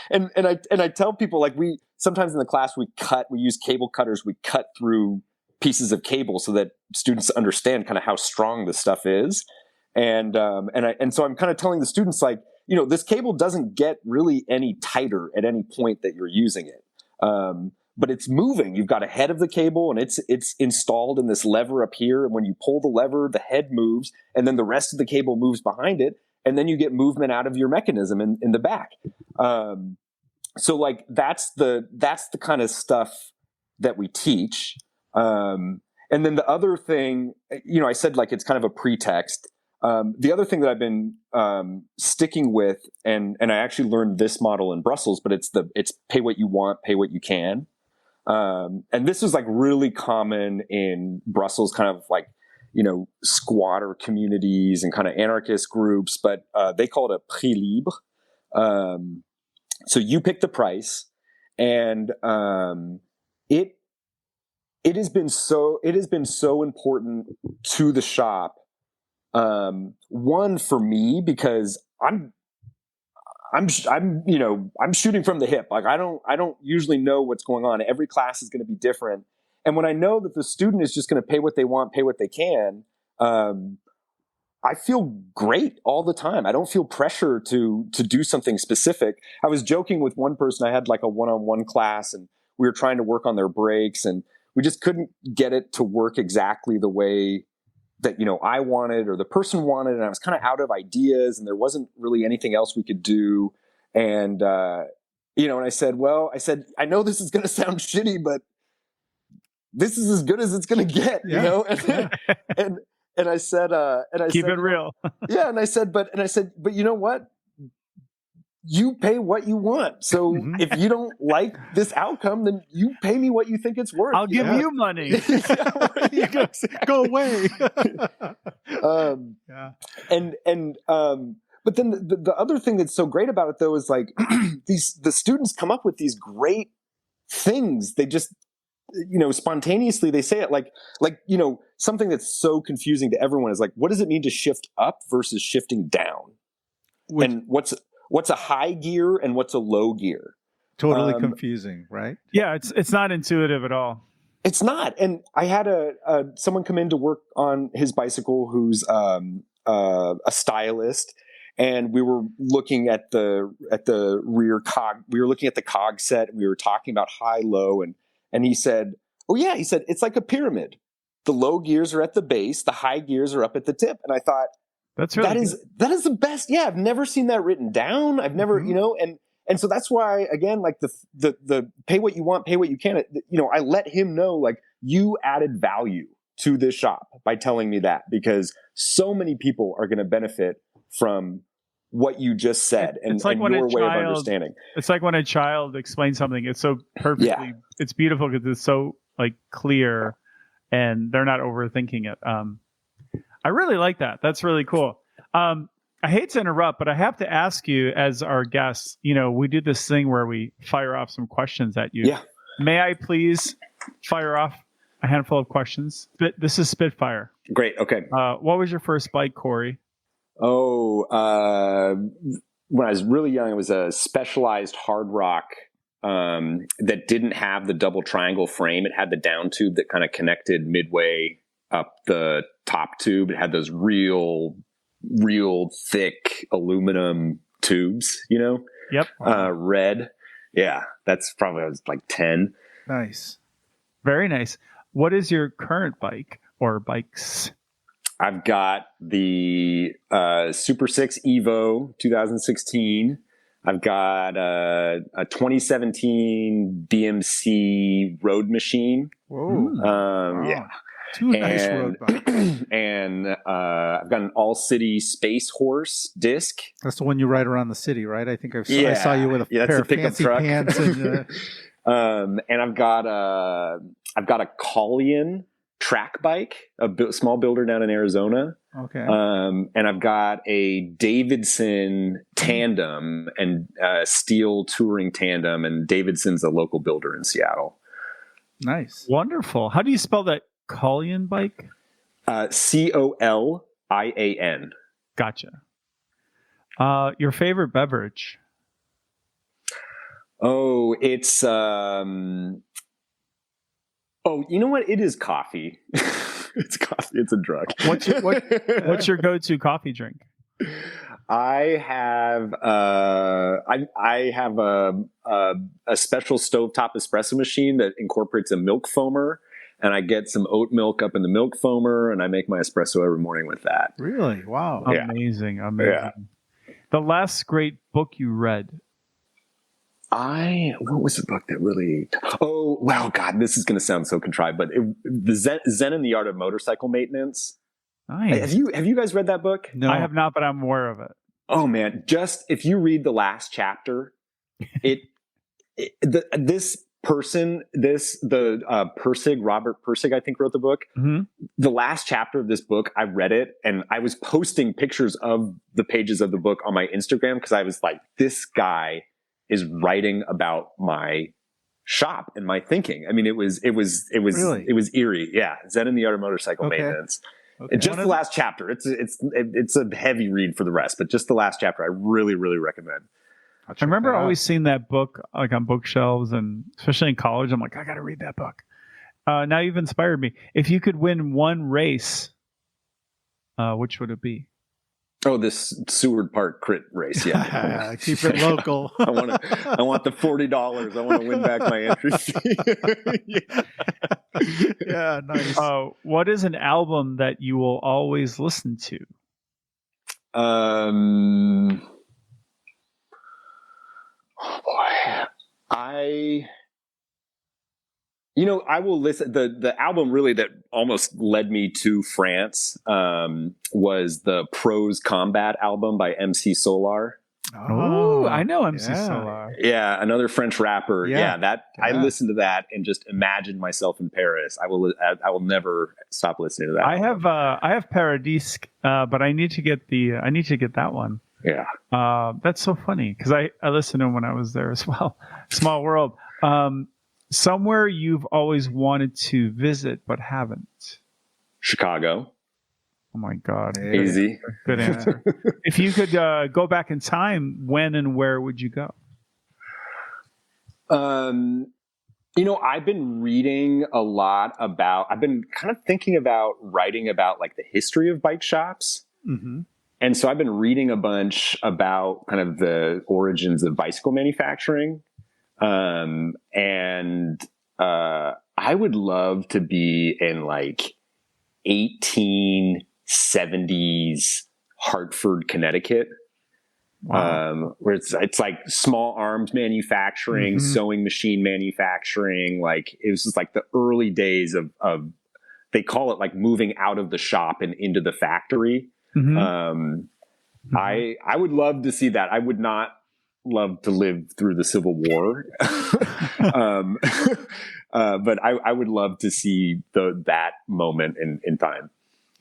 and I tell people, like, we sometimes in the class we use cable cutters. We cut through pieces of cable so that students understand kind of how strong this stuff is. And so I'm kind of telling the students, like, this cable doesn't get really any tighter at any point that you're using it. But it's moving. You've got a head of the cable, and it's installed in this lever up here. And when you pull the lever, the head moves, and then the rest of the cable moves behind it. And then you get movement out of your mechanism in the back. So like, that's the kind of stuff that we teach. And then the other thing, I said, like, it's kind of a pretext. The other thing that I've been sticking with, and I actually learned this model in Brussels, but it's pay what you want, pay what you can. And this is like really common in Brussels, kind of like, squatter communities and kind of anarchist groups, but they call it a prix libre. So you pick the price, and it has been so important to the shop. One, for me, because I'm shooting from the hip. Like I don't usually know what's going on. Every class is going to be different. And when I know that the student is just going to pay what they want, pay what they can, I feel great all the time. I don't feel pressure to do something specific. I was joking with one person. I had like a one-on-one class, and we were trying to work on their brakes, and we just couldn't get it to work exactly the way that, I wanted or the person wanted. And I was kind of out of ideas, and there wasn't really anything else we could do. And, and I said, I know this is going to sound shitty, but this is as good as it's going to get, And I said, keep it real. Yeah. And I said, but you know what? You pay what you want. So if you don't like this outcome, then you pay me what you think it's worth. I'll give you money. Go away. But then the other thing that's so great about it, though, is like the students come up with these great things. They just, spontaneously they say it, like something that's so confusing to everyone is like, what does it mean to shift up versus shifting down? And what's a high gear and what's a low gear? Totally confusing, right? Yeah, it's not intuitive at all. It's not. And I had someone come in to work on his bicycle who's a stylist, and we were looking at the rear cog. We were looking at the cog set, and we were talking about high, low, and he said, "Oh yeah," he said, "it's like a pyramid. The low gears are at the base, the high gears are up at the tip." And I thought, that's really that is the best. Yeah, I've never seen that written down. I've never, and so that's why, again, like the pay what you want, pay what you can. I let him know, like, you added value to this shop by telling me that, because so many people are going to benefit from what you just said and your way of understanding. It's like when a child explains something. It's so perfectly. It's beautiful because it's so like clear, and they're not overthinking it. I really like that. That's really cool. I hate to interrupt, but I have to ask you, as our guests, we do this thing where we fire off some questions at you. Yeah. May I please fire off a handful of questions? This is Spitfire. Great. Okay. What was your first bike, Cory? Oh, when I was really young, it was a Specialized Hard Rock that didn't have the double triangle frame. It had the down tube that kind of connected midway up the top tube. It had those real thick aluminum tubes, Yep. Red. Yeah. That's probably, I was like 10. Nice. Very nice. What is your current bike or bikes? I've got the Super 6 Evo 2016. I've got a 2017 BMC Road Machine. Whoa. Yeah. 2 nice road bikes. And I've got an all-city Space Horse disc. That's the one you ride around the city, right? I think I saw you with a pair of fancy truck. Pants. And I've got a Collian track bike, a small builder down in Arizona. Okay. And I've got a Davidson tandem and steel touring tandem, and Davidson's a local builder in Seattle. Nice. Wonderful. How do you spell that Collian bike? Colian. Gotcha. Your favorite beverage? Oh, it's you know what? It is coffee. It's coffee. It's a drug. What's your go-to coffee drink? I have a special stovetop espresso machine that incorporates a milk foamer, and I get some oat milk up in the milk foamer, and I make my espresso every morning with that. Really? Wow. Amazing. Yeah. The last great book you read? What was the book that really? Oh, well, God, this is going to sound so contrived, but the Zen and the Art of Motorcycle Maintenance. Nice. Have you guys read that book? No, I have not, but I'm aware of it. Oh man, just if you read the last chapter, this person, Robert Persig, I think wrote the book. Mm-hmm. The last chapter of this book, I read it, and I was posting pictures of the pages of the book on my Instagram because I was like, this guy is writing about my shop and my thinking. I mean, it was Really? it was eerie. Yeah, Zen and the Art of Motorcycle Maintenance. Okay. And just the last chapter. It's a heavy read for the rest, but just the last chapter, I really, really recommend. I remember always seeing that book like on bookshelves, and especially in college, I'm like, I got to read that book. Now you've inspired me. If you could win one race, which would it be? Oh, this Seward Park crit race. Yeah. Keep it local. I want the $40. I want to win back my entry fee. Yeah, nice. What is an album that you will always listen to? Oh boy. I will listen. The album really that almost led me to France was the Prose Combat album by MC Solar. Oh, I know MC Solar. Yeah, another French rapper. Yeah. I listened to that and just imagined myself in Paris. I will never stop listening to that. I have Paradisque, but I need to get that one. Yeah. That's so funny because I listened to him when I was there as well. Small world. Somewhere you've always wanted to visit but haven't? Chicago. Oh my God. Easy. Good answer. If you could go back in time, when and where would you go? I've been reading a lot I've been kind of thinking about writing about like the history of bike shops. Mm-hmm. And so I've been reading a bunch about kind of the origins of bicycle manufacturing. I would love to be in like 1870s Hartford, Connecticcut. Wow. Where it's like small arms manufacturing, sewing machine manufacturing. Like it was just like the early days of they call it like moving out of the shop and into the factory. Mm-hmm. I would love to see that. I would not love to live through the Civil War. But I would love to see that moment in time.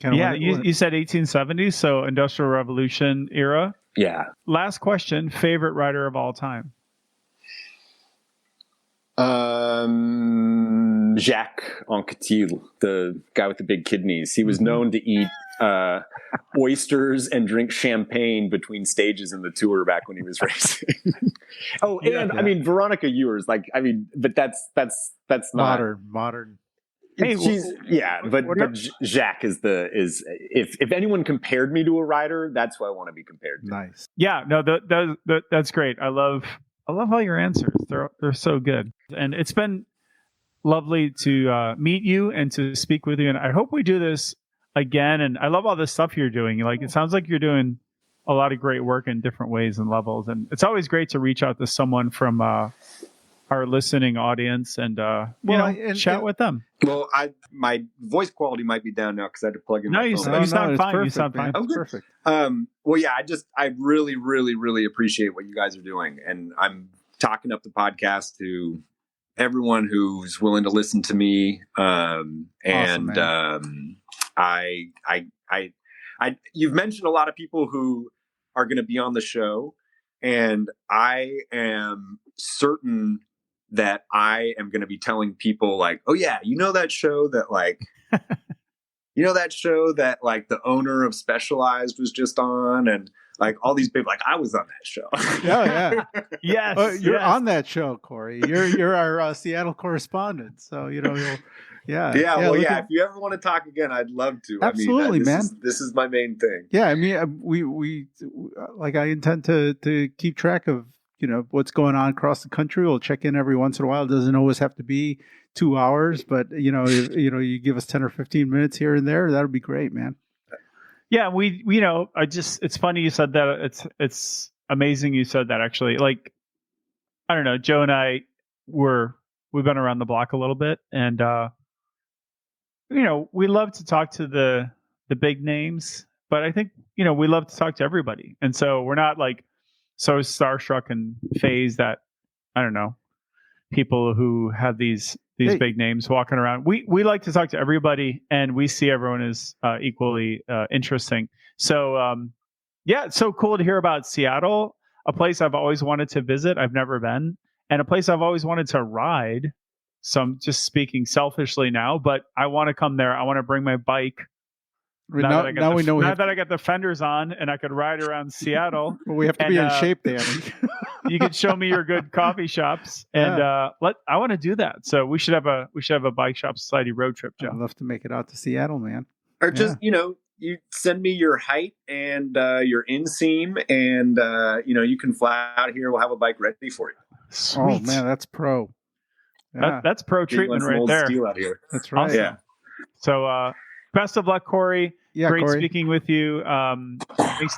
You said 1870s, so Industrial Revolution era. Yeah. Last question, favorite writer of all time? Jacques Anquetil, the guy with the big kidneys. He was known to eat oysters and drink champagne between stages in the tour back when he was racing. I mean, Veronica Ewers, but that's not modern. Hey, but Jacques is if anyone compared me to a writer, that's who I want to be compared to. Nice. Yeah, no, that's great. I love all your answers. They're so good, and it's been lovely to meet you and to speak with you. And I hope we do this again. And I love all this stuff you're doing. Like it sounds like you're doing a lot of great work in different ways and levels. And it's always great to reach out to someone from our listening audience and chat with them. Well, my voice quality might be down now because I had to plug in my phone. You sound fine. Perfect, you sound fine. Oh, perfect. Well, yeah, I really, really, really appreciate what you guys are doing, and I'm talking up the podcast to everyone who's willing to listen to me. Awesome, You've mentioned a lot of people who are going to be on the show, and I am certain that I am going to be telling people like, oh yeah, that show that like, that show that like the owner of Specialized was just on, and like all these people, like I was on that show. Yeah. Yes. You're on that show, Cory. You're our Seattle correspondent. So, you'll, yeah. If you ever want to talk again, I'd love to. Absolutely, man. This is my main thing. Yeah. I mean, we like, I intend to keep track of, what's going on across the country. We'll check in every once in a while. It doesn't always have to be 2 hours, but if, you give us 10 or 15 minutes here and there, that'd be great, man. Yeah, it's funny you said that. It's amazing you said that, actually. Like, I don't know, Joe and I we've been around the block a little bit, and we love to talk to the big names, but I think, we love to talk to everybody. And so we're not like so starstruck and phased that, I don't know, people who have these big names walking around. We like to talk to everybody, and we see everyone as equally interesting. So it's so cool to hear about Seattle, a place I've always wanted to visit. I've never been, and a place I've always wanted to ride. So I'm just speaking selfishly now, but I want to come there. I want to bring my bike. Now that I got the fenders on and I could ride around Seattle. Well, we have to be in shape, Danny. You could show me your good coffee shops, and I want to do that. So we should have a Bike Shop Society road trip, Joe. I'd love to make it out to Seattle, man. Or just you send me your height and your inseam, and you can fly out here. We'll have a bike ready for you. Sweet. Oh man, that's pro. Yeah. That's pro treatment right there. Steel out here. That's right. Awesome. Yeah. So best of luck, Cory. Yeah, great Cory. speaking with you.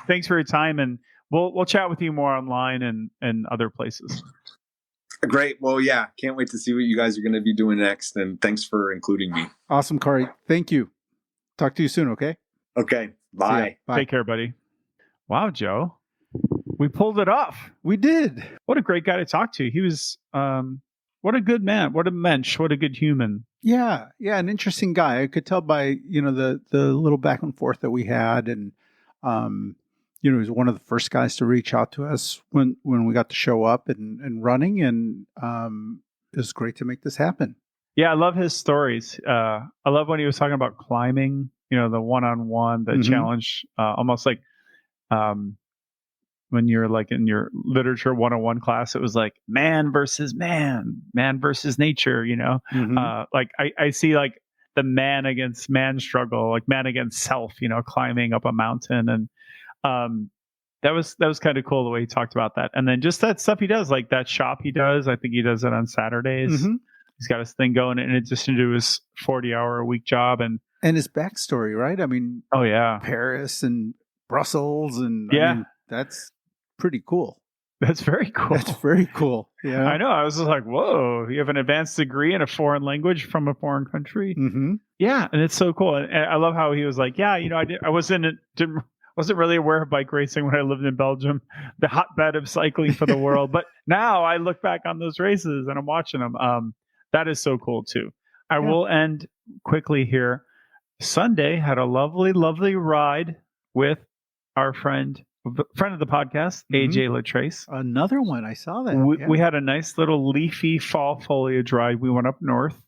Thanks for your time, and we'll chat with you more online and other places. Great. Well, yeah, can't wait to see what you guys are going to be doing next, and thanks for including me. Awesome, Cory. Thank you. Talk to you soon, okay? Okay. Bye. Bye. Take care, buddy. Wow, Joe. We pulled it off. We did. What a great guy to talk to. He was what a good man. What a mensch. What a good human. Yeah, an interesting guy. I could tell by, the little back and forth that we had, and he was one of the first guys to reach out to us when we got to show up and running, and it was great to make this happen. Yeah, I love his stories. I love when he was talking about climbing, the one-on-one, the challenge, almost like when you're like in your literature 101 class, it was like man versus nature, like I see like the man against man struggle, like man against self, climbing up a mountain. And that was kind of cool the way he talked about that. And then just that stuff he does, like that shop he does, I think he does it on Saturdays. He's got his thing going in addition to his 40-hour-a-week job. And his backstory, right? I mean, oh yeah, Paris and Brussels, and yeah, I mean, that's pretty cool. That's very cool. That's very cool. Yeah, I know. I was just like, whoa, you have an advanced degree in a foreign language from a foreign country. Yeah, and it's so cool. And I love how he was like, yeah, I wasn't really aware of bike racing when I lived in Belgium, the hotbed of cycling for the world. But now I look back on those races and I'm watching them. That is so cool too. I will end quickly here. Sunday had a lovely, lovely ride with our friend of the podcast, AJ Latrace. Another one. I saw that. We had a nice little leafy fall foliage ride. We went up north,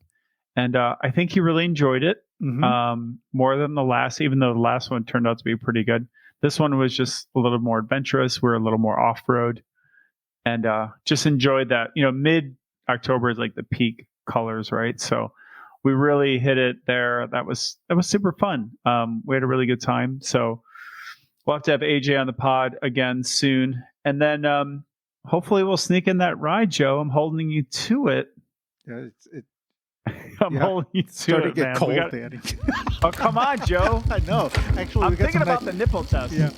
and I think he really enjoyed it more than the last, even though the last one turned out to be pretty good. This one was just a little more adventurous. We're a little more off-road, and just enjoyed that. Mid-October is like the peak colors, right? So we really hit it there. That was super fun. We had a really good time. So we'll have to have AJ on the pod again soon. And then hopefully we'll sneak in that ride, Joe. I'm holding you to it. Yeah, I'm holding you to starting it, to get man. cold, Danny. Oh, come on, Joe. I know. Actually, I'm thinking about the nipple test. Yeah.